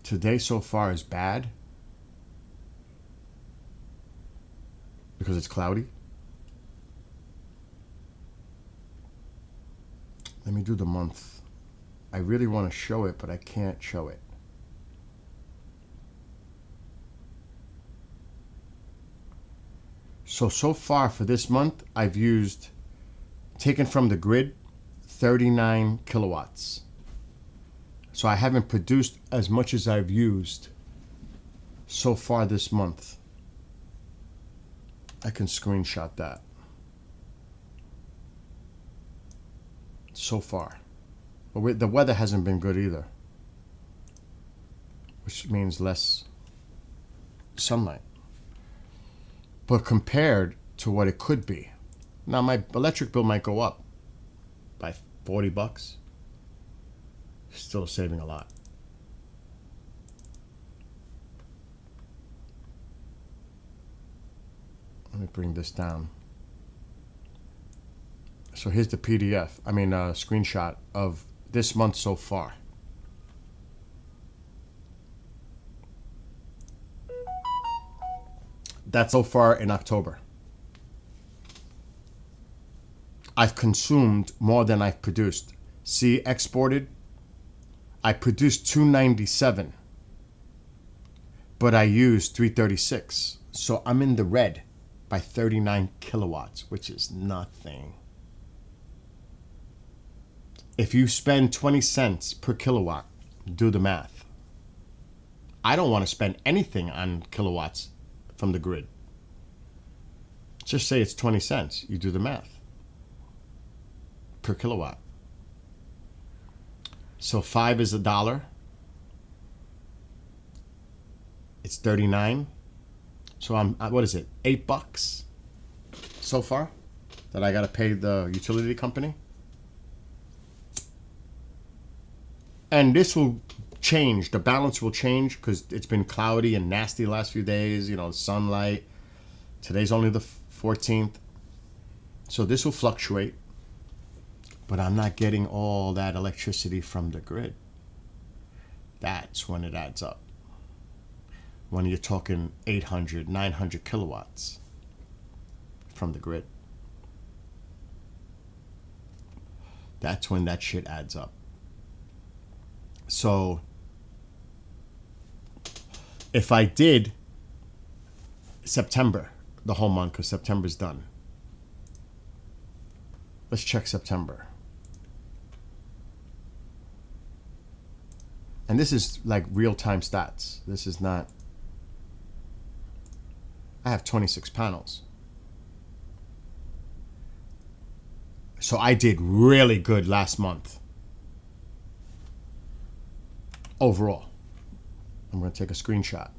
Today so far is bad because it's cloudy. Let me do the month. I really want to show it, but I can't show it. So far for this month, I've used, taken from the grid, 39 kilowatts. So I haven't produced as much as I've used so far this month. I can screenshot that. So far. But the weather hasn't been good either, which means less sunlight. But compared to what it could be, now my electric bill might go up by $40. Still saving a lot. Let me bring this down. So here's the PDF, screenshot of this month so far. That's so far in October. I've consumed more than I've produced. See, exported. I produced 297, but I used 336. So I'm in the red by 39 kilowatts, which is nothing. If you spend 20 cents per kilowatt, do the math. I don't want to spend anything on kilowatts from the grid. Just say it's 20 cents. You do the math per kilowatt. So 5 is $1. It's 39. So I'm what is it? $8 so far that I got to pay the utility company. And this will change. The balance will change because it's been cloudy and nasty the last few days. You know, sunlight. Today's only the 14th. So this will fluctuate. But I'm not getting all that electricity from the grid. That's when it adds up. When you're talking 800, 900 kilowatts from the grid. That's when that shit adds up. So if I did September, the whole month, because September's done. Let's check September. And this is like real-time stats. This is not... I have 26 panels. So I did really good last month. Overall. I'm going to take a screenshot.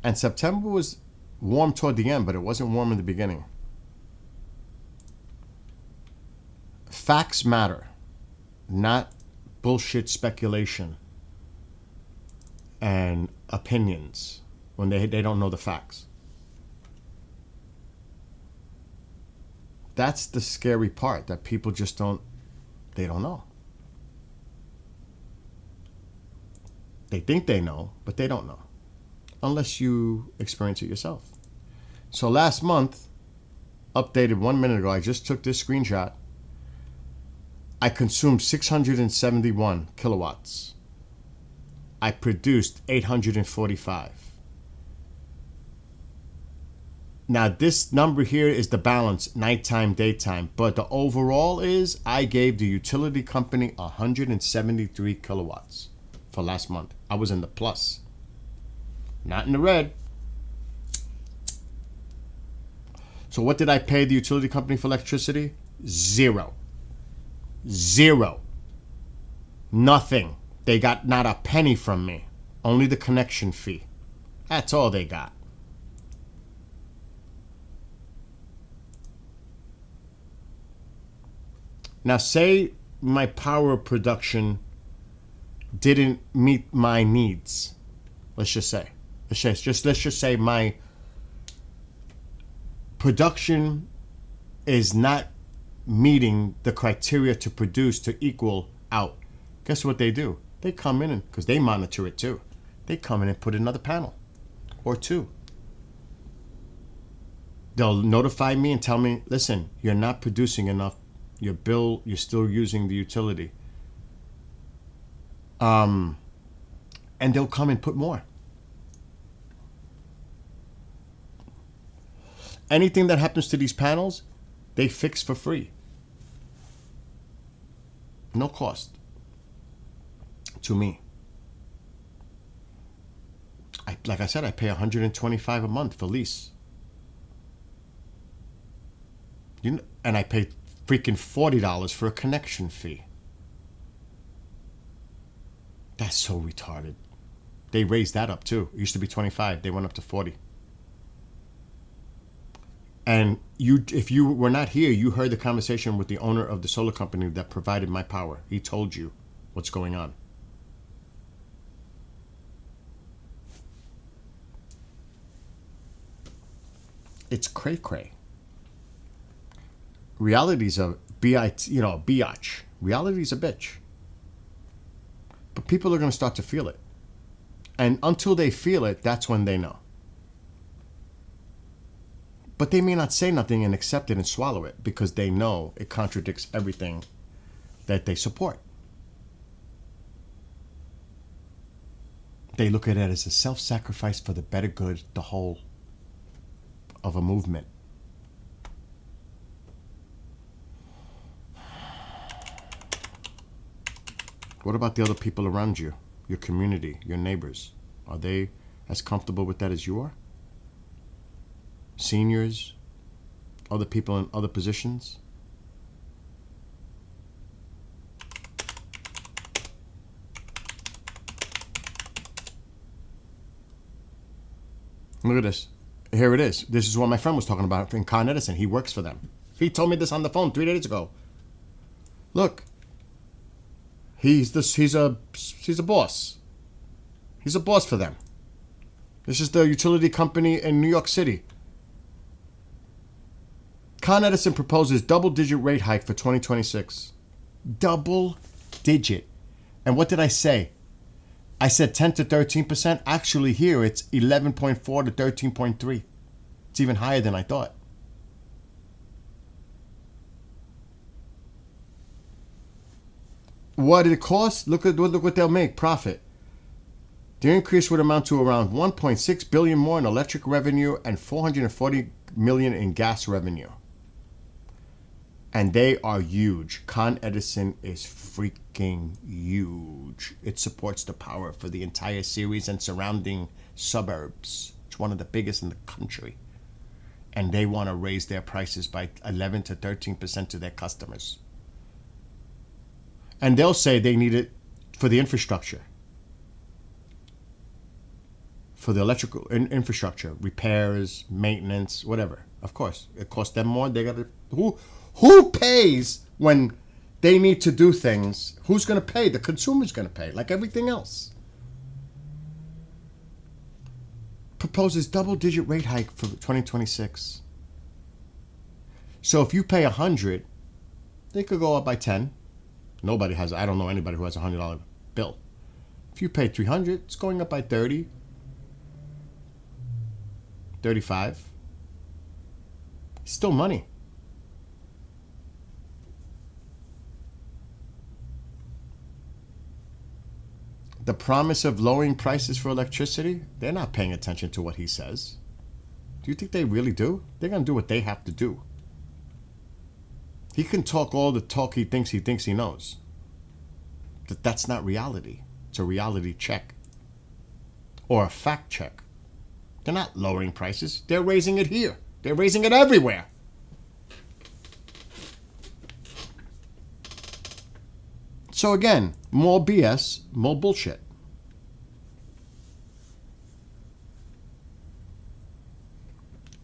And September was warm toward the end, but it wasn't warm in the beginning. Facts matter, not bullshit speculation and opinions when they don't know the facts. That's the scary part, that people just don't know. They think they know, but they don't know. Unless you experience it yourself. So last month, updated 1 minute ago, I just took this screenshot. I consumed 671 kilowatts. I produced 845. Now this number here is the balance, nighttime, daytime. But the overall is I gave the utility company 173 kilowatts for last month. I was in the plus. Not in the red. So what did I pay the utility company for electricity? Zero. Nothing. They got not a penny from me. Only the connection fee. That's all they got. Now say my power production didn't meet my needs. Let's just say my production is not meeting the criteria to produce to equal out. Guess what they do? They come in, and because they monitor it too, they come in and put another panel or two. They'll notify me and tell me, listen, you're not producing enough. Your bill, you're still using the utility. And they'll come and put more. Anything that happens to these panels, they fix for free. No cost to me. Like I said, I pay $125 a month for lease. And I pay freaking $40 for a connection fee. That's so retarded. They raised that up too. It used to be 25. They went up to 40. And if you were not here, you heard the conversation with the owner of the solar company that provided my power. He told you what's going on. It's cray-cray. Reality's a biatch. Reality's a bitch. But people are going to start to feel it. And until they feel it, that's when they know. But they may not say nothing and accept it and swallow it because they know it contradicts everything that they support. They look at it as a self-sacrifice for the better good, the whole of a movement. What about the other people around you, your community, your neighbors? Are they as comfortable with that as you are? Seniors, other people in other positions? Look at this. Here it is. This is what my friend was talking about in Con Edison. He works for them. He told me this on the phone 3 days ago. Look. He's a boss. He's a boss for them. This is the utility company in New York City. Con Edison proposes double-digit rate hike for 2026. Double-digit. And what did I say? I said 10 to 13%. Actually, here it's 11.4 to 13.3. It's even higher than I thought. What did it cost? Look what they'll make. Profit. The increase would amount to around 1.6 billion more in electric revenue and 440 million in gas revenue. And they are huge. Con Edison is freaking huge. It supports the power for the entire series and surrounding suburbs. It's one of the biggest in the country. And they want to raise their prices by 11 to 13% to their customers. And they'll say they need it for the infrastructure. For the electrical infrastructure, repairs, maintenance, whatever. Of course, it costs them more. They got to... Who pays when they need to do things? Who's going to pay? The consumer's going to pay, like everything else. Proposes double-digit rate hike for 2026. So if you pay $100, they could go up by 10. Nobody has. I don't know anybody who has a $100 bill. If you pay $300, it's going up by 30, 35. Still money. The promise of lowering prices for electricity, they're not paying attention to what he says. Do you think they really do? They're going to do what they have to do. He can talk all the talk he thinks he knows. But that's not reality. It's a reality check. Or a fact check. They're not lowering prices. They're raising it here. They're raising it everywhere. So again, more BS, more bullshit.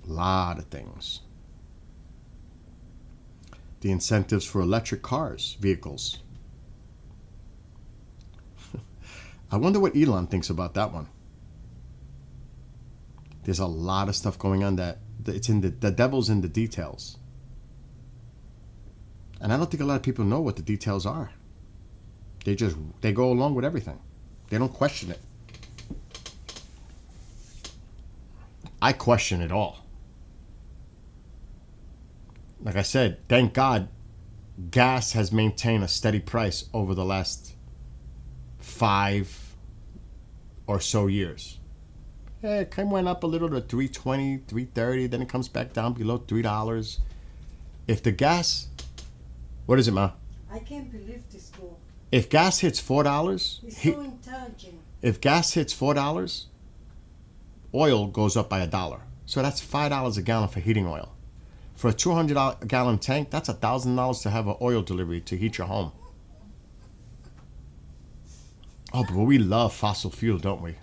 A lot of things. The incentives for electric cars, vehicles. I wonder what Elon thinks about that one. There's a lot of stuff going on that it's in the devil's in the details. And I don't think a lot of people know what the details are. They go along with everything. They don't question it. I question it all. Like I said, thank God gas has maintained a steady price over the last 5 or so years. Yeah, it went up a little to $3.20, $3.30, then it comes back down below $3. If the gas, what is it, Ma? I can't believe this girl. If gas hits $4, He's so intelligent. if gas hits $4, oil goes up by $1. So that's $5 a gallon for heating oil. For a 200-gallon tank, that's $1,000 to have an oil delivery to heat your home. Oh, but we love fossil fuel, don't we?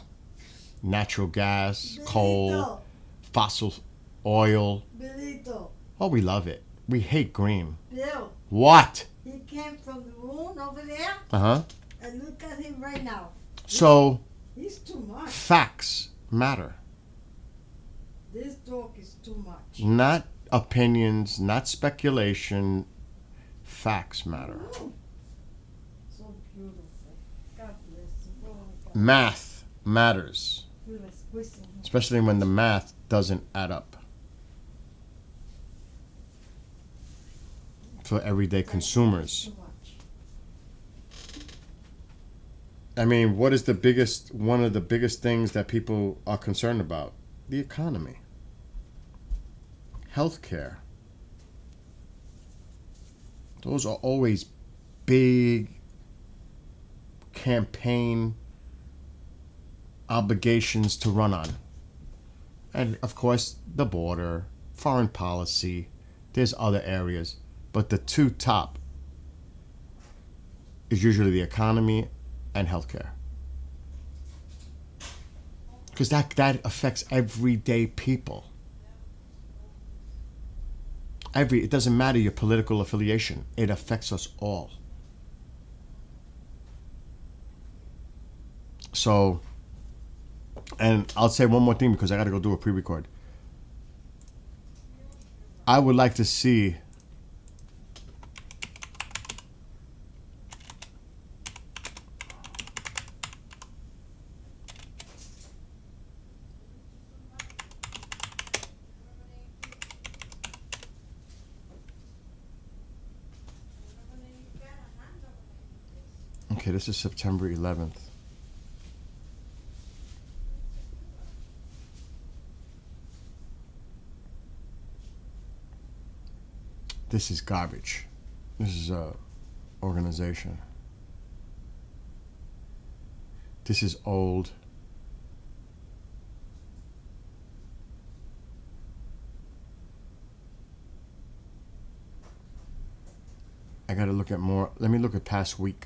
Natural gas, coal, fossil oil. Belito, Oh, we love it. We hate green. Bill, What? he came from the moon over there, Uh-huh. and look at him right now. So, He's too much. facts matter. This talk is too much. Not opinions, not speculation. Facts matter. So beautiful. God bless you. Oh my God. Math matters, Feel like squeezing him. especially when the math doesn't add up. For everyday consumers. Too much. I mean, what is one of the biggest things that people are concerned about? The economy. Healthcare. Those are always big campaign obligations to run on. And of course, the border, foreign policy, there's other areas. But the two top is usually the economy and healthcare. Because that affects everyday people. It doesn't matter your political affiliation. It affects us all. So, and I'll say one more thing because I got to go do a pre-record. I would like to see okay, this is September 11th. This is garbage. This is a organization. This is old. I gotta look at more. Let me look at past week.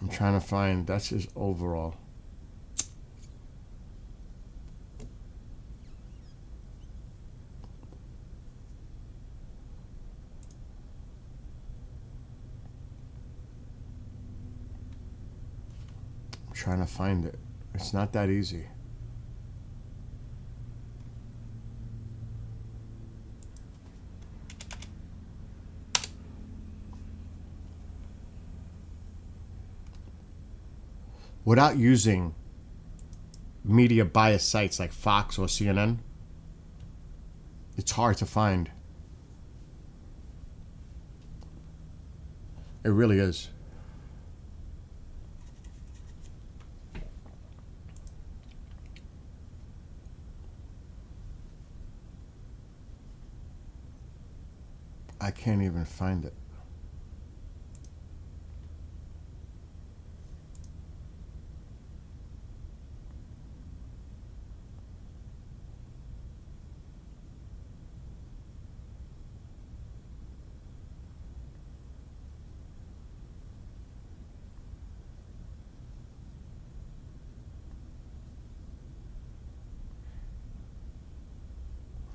I'm trying to find, that's his overall. I'm trying to find it. It's not that easy. Without using media bias sites like Fox or CNN, it's hard to find. It really is. I can't even find it.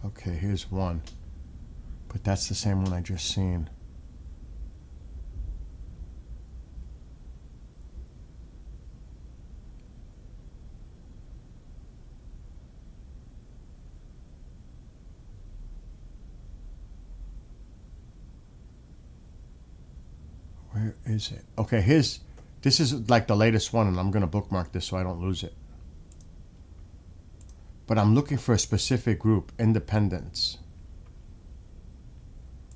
Okay, here's one. But that's the same one I just seen. Where is it? Okay, this is like the latest one, and I'm gonna bookmark this so I don't lose it. But I'm looking for a specific group, independents.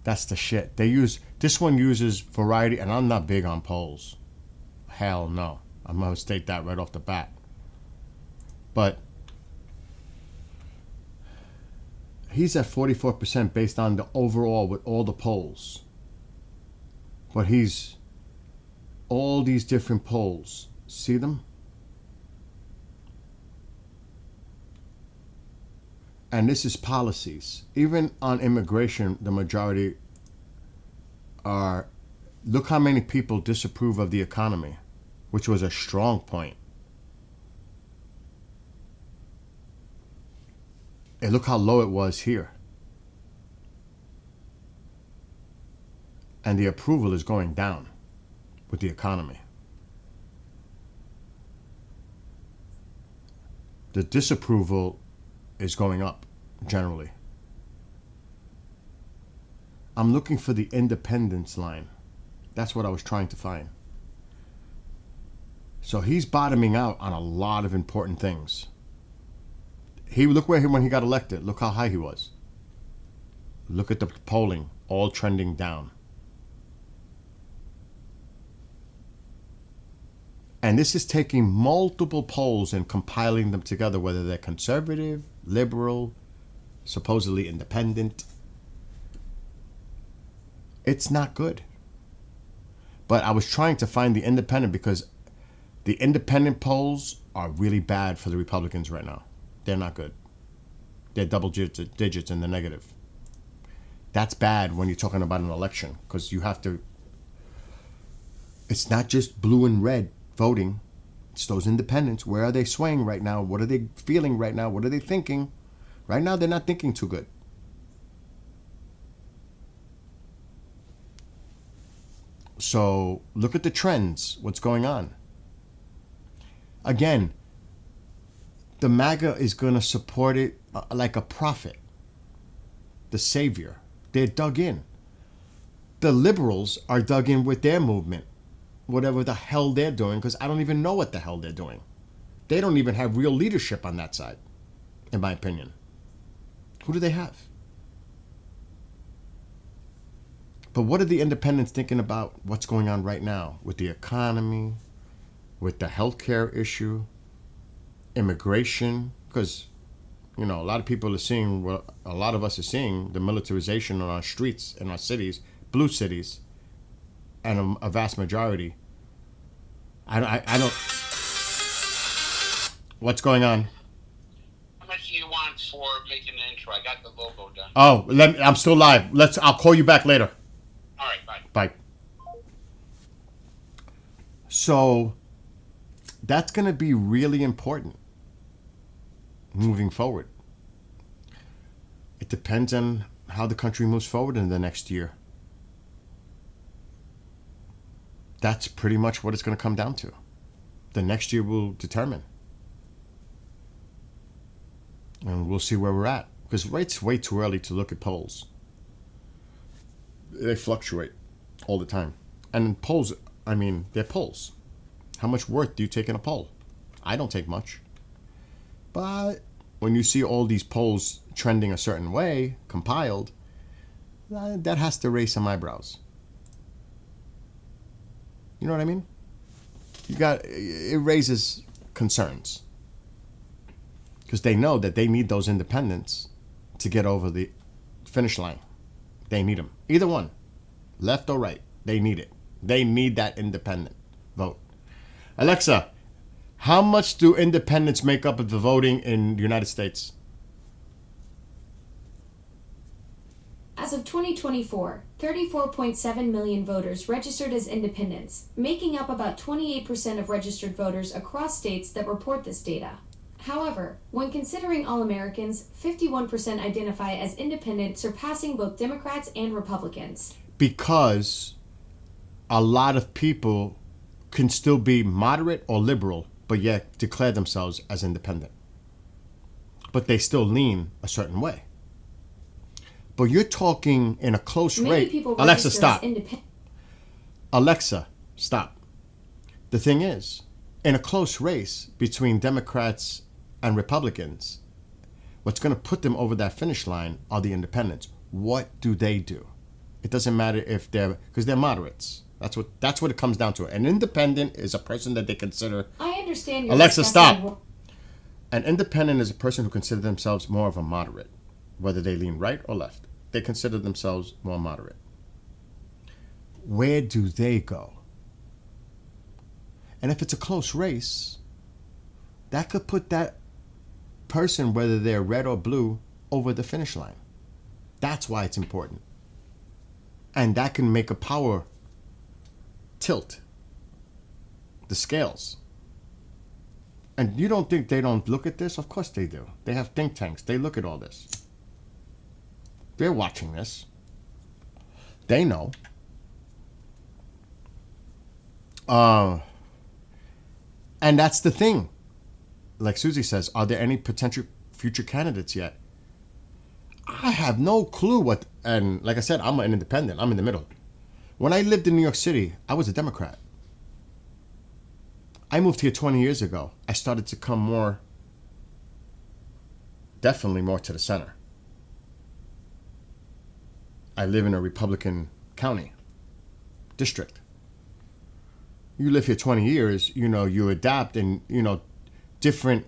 That's the shit. This one uses Variety, and I'm not big on polls. Hell no. I'm gonna state that right off the bat. But he's at 44% based on the overall with all the polls. But he's all these different polls. See them? And this is policies. Even on immigration, the majority are, look how many people disapprove of the economy, which was a strong point. And look how low it was here. And the approval is going down with the economy. The disapproval is going up generally. I'm looking for the independence line. That's what I was trying to find. So he's bottoming out on a lot of important things. Look when he got elected. Look how high he was. Look at the polling, all trending down. And this is taking multiple polls and compiling them together, whether they're conservative, liberal, supposedly independent. It's not good. But I was trying to find the independent because the independent polls are really bad for the Republicans right now. They're not good. They're double digits in the negative. That's bad when you're talking about an election because you have to. It's not just blue and red voting. It's those independents. Where are they swaying right now? What are they feeling right now? What are they thinking? Right now, they're not thinking too good. So look at the trends. What's going on? Again, the MAGA is going to support it like a prophet, the savior. They're dug in. The liberals are dug in with their movement, whatever the hell they're doing, because I don't even know what the hell they're doing. They don't even have real leadership on that side, in my opinion. Who do they have? But what are the independents thinking about what's going on right now with the economy, with the healthcare issue, immigration? Because, you know, a lot of people are seeing, well, a lot of us are seeing the militarization on our streets in our cities, blue cities, and a vast majority. I don't. What's going on? How much do you want for making the intro? I got the logo done. Oh, I'm still live. I'll call you back later. All right, bye. Bye. So that's going to be really important moving forward. It depends on how the country moves forward in the next year. That's pretty much what it's going to come down to. The next year will determine. And we'll see where we're at. Because it's way too early to look at polls. They fluctuate all the time. And polls, I mean, they're polls. How much worth do you take in a poll? I don't take much. But when you see all these polls trending a certain way, compiled, that has to raise some eyebrows. You know what I mean? It raises concerns. Because they know that they need those independents to get over the finish line. They need them. Either one, left or right, they need it. They need that independent vote. Alexa, how much do independents make up of the voting in the United States? As of 2024, 34.7 million voters registered as independents, making up about 28% of registered voters across states that report this data. However, when considering all Americans, 51% identify as independent, surpassing both Democrats and Republicans. Because a lot of people can still be moderate or liberal, but yet declare themselves as independent. But they still lean a certain way. But you're talking in a close race. Alexa, stop. Alexa, stop. The thing is, in a close race between Democrats and Republicans, what's going to put them over that finish line are the independents. What do they do? It doesn't matter if because they're moderates. That's what it comes down to. An independent is a person that they consider. I understand your Alexa, stop. An independent is a person who considers themselves more of a moderate, whether they lean right or left. They consider themselves more moderate. Where do they go? And if it's a close race, that could put that person, whether they're red or blue, over the finish line. That's why it's important. And that can make a power tilt the scales. And you don't think they don't look at this? Of course they do. They have think tanks. They look at all this. They're watching this. They know. And that's the thing. Like Susie says, are there any potential future candidates yet? I have no clue what, and like I said, I'm an independent. I'm in the middle. When I lived in New York City, I was a Democrat. I moved here 20 years ago. I started to come definitely more to the center. I live in a Republican county, district. You live here 20 years, you adapt and, different,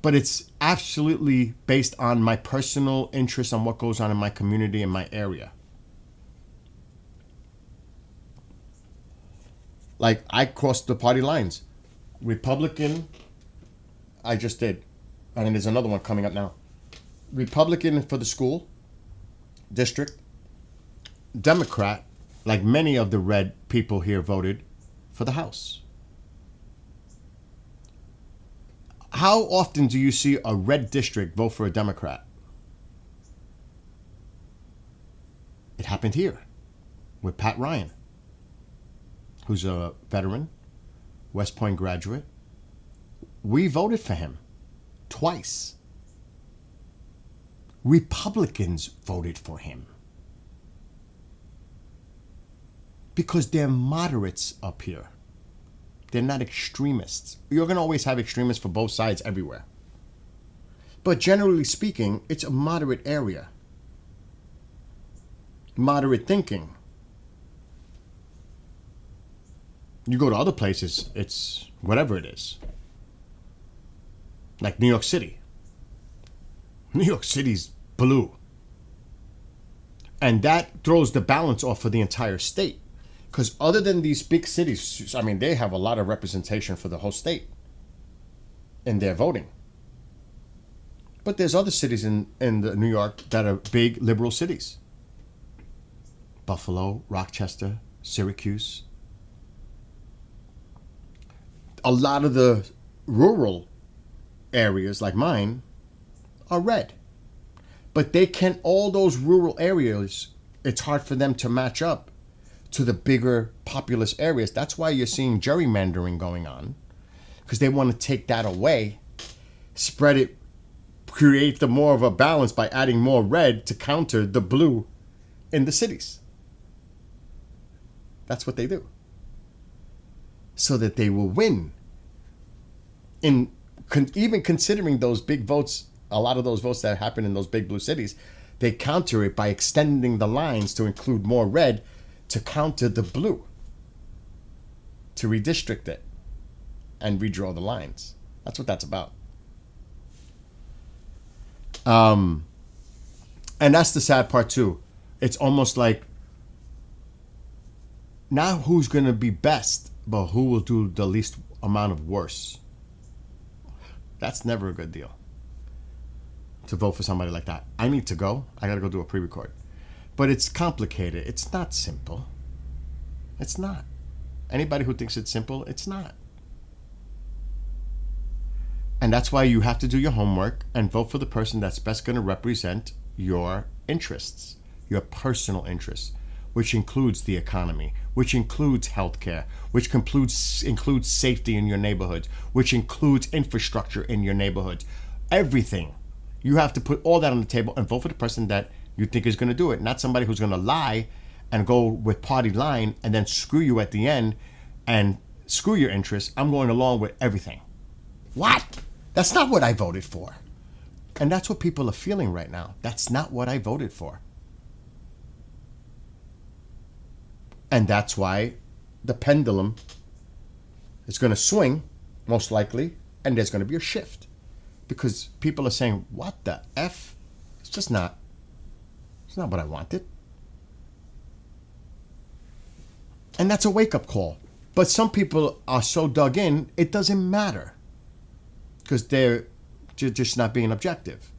but it's absolutely based on my personal interest on what goes on in my community and my area. Like, I crossed the party lines. Republican, I just did. And then there's another one coming up now. Republican for the school district. Democrat, like many of the red people here voted for the House. How often do you see a red district vote for a Democrat? It happened here with Pat Ryan, who's a veteran, West Point graduate. We voted for him twice. Republicans voted for him because they're moderates up here. They're not extremists. You're going to always have extremists for both sides everywhere. But generally speaking, it's a moderate area. Moderate thinking. You go to other places, it's whatever it is. Like New York City. New York City's blue. And that throws the balance off for the entire state. Because other than these big cities, I mean, they have a lot of representation for the whole state in their voting. But there's other cities in New York that are big liberal cities. Buffalo, Rochester, Syracuse. A lot of the rural areas like mine are red. But all those rural areas, it's hard for them to match up to the bigger populous areas. That's why you're seeing gerrymandering going on, because they want to take that away, spread it, create the more of a balance by adding more red to counter the blue in the cities. That's what they do. So that they will win. Even considering those big votes, a lot of those votes that happen in those big blue cities, they counter it by extending the lines to include more red to counter the blue, to redistrict it and redraw the lines. That's what that's about. And that's the sad part too. It's almost like, not who's going to be best, but who will do the least amount of worse. That's never a good deal. To vote for somebody like that. I need to go. I got to go do a pre-record. But it's complicated. It's not simple. It's not. Anybody who thinks it's simple, it's not. And that's why you have to do your homework and vote for the person that's best going to represent your interests, your personal interests, which includes the economy, which includes healthcare, which includes safety in your neighborhoods, which includes infrastructure in your neighborhoods. Everything. You have to put all that on the table and vote for the person that you think is going to do it, not somebody who's going to lie and go with party line and then screw you at the end and screw your interests. I'm going along with everything. What? That's not what I voted for. And that's what people are feeling right now. That's not what I voted for. And that's why the pendulum is going to swing, most likely, and there's going to be a shift. Because people are saying, what the F? It's just not. It's not what I wanted. And that's a wake-up call. But some people are so dug in, it doesn't matter. Because they're just not being objective.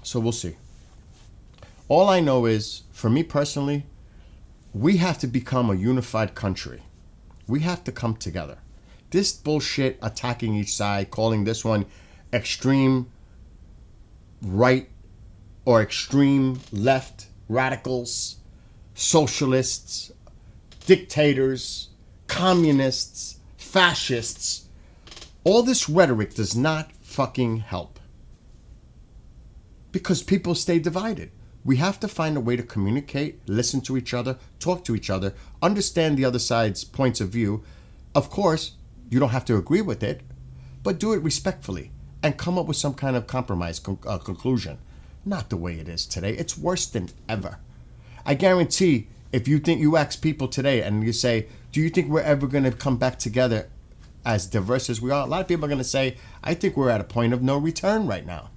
So we'll see. All I know is, for me personally, we have to become a unified country. We have to come together. This bullshit attacking each side, calling this one extreme right or extreme left, radicals, socialists, dictators, communists, fascists. All this rhetoric does not fucking help. Because people stay divided. We have to find a way to communicate, listen to each other, talk to each other, understand the other side's points of view. Of course, you don't have to agree with it, but do it respectfully and come up with some kind of compromise conclusion. Not the way it is today. It's worse than ever. I guarantee if you ask people today and you say, do you think we're ever going to come back together as diverse as we are? A lot of people are going to say, I think we're at a point of no return right now.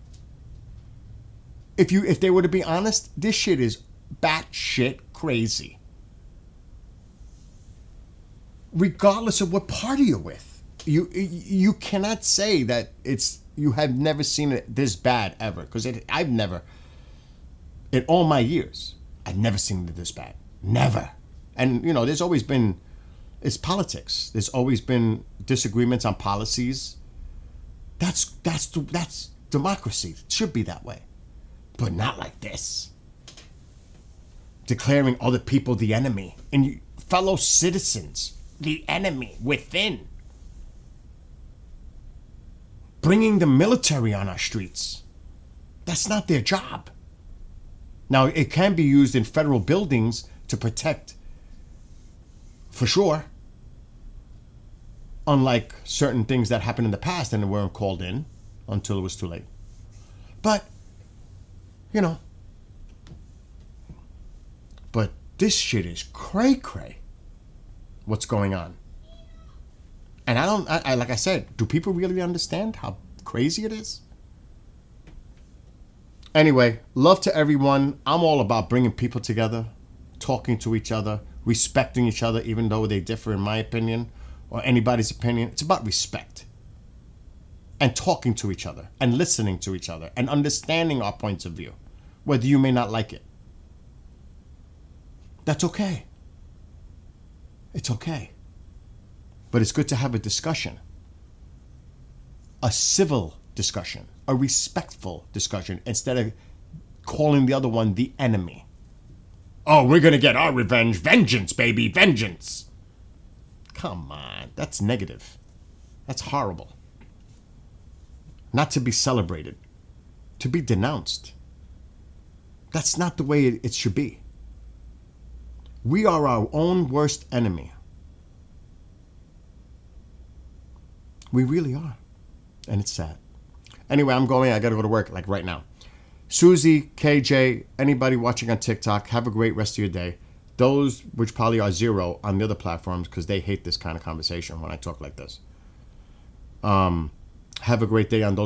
if they were to be honest, this shit is batshit crazy. Regardless of what party you're with, you cannot say that you have never seen it this bad ever, because I've never, in all my years, I've never seen it this bad. Never. And there's always been, it's politics. There's always been disagreements on policies. That's democracy. It should be that way, but not like this. Declaring other people the enemy and fellow citizens the enemy within. Bringing the military on our streets. That's not their job. Now, it can be used in federal buildings to protect, for sure. Unlike certain things that happened in the past and they weren't called in until it was too late. But, but this shit is cray-cray. What's going on? And I like I said, do people really understand how crazy it is? Anyway, love to everyone. I'm all about bringing people together, talking to each other, respecting each other, even though they differ in my opinion or anybody's opinion. It's about respect and talking to each other and listening to each other and understanding our points of view, whether you may not like it. That's okay. It's okay. But it's good to have a discussion. A civil discussion. A respectful discussion. Instead of calling the other one the enemy. Oh, we're going to get our revenge. Vengeance, baby. Vengeance. Come on. That's negative. That's horrible. Not to be celebrated. To be denounced. That's not the way it should be. We are our own worst enemy. We really are. And it's sad. Anyway, I'm going. I got to go to work like right now. Susie, KJ, anybody watching on TikTok, have a great rest of your day. Those which probably are zero on the other platforms because they hate this kind of conversation when I talk like this. Have a great day on those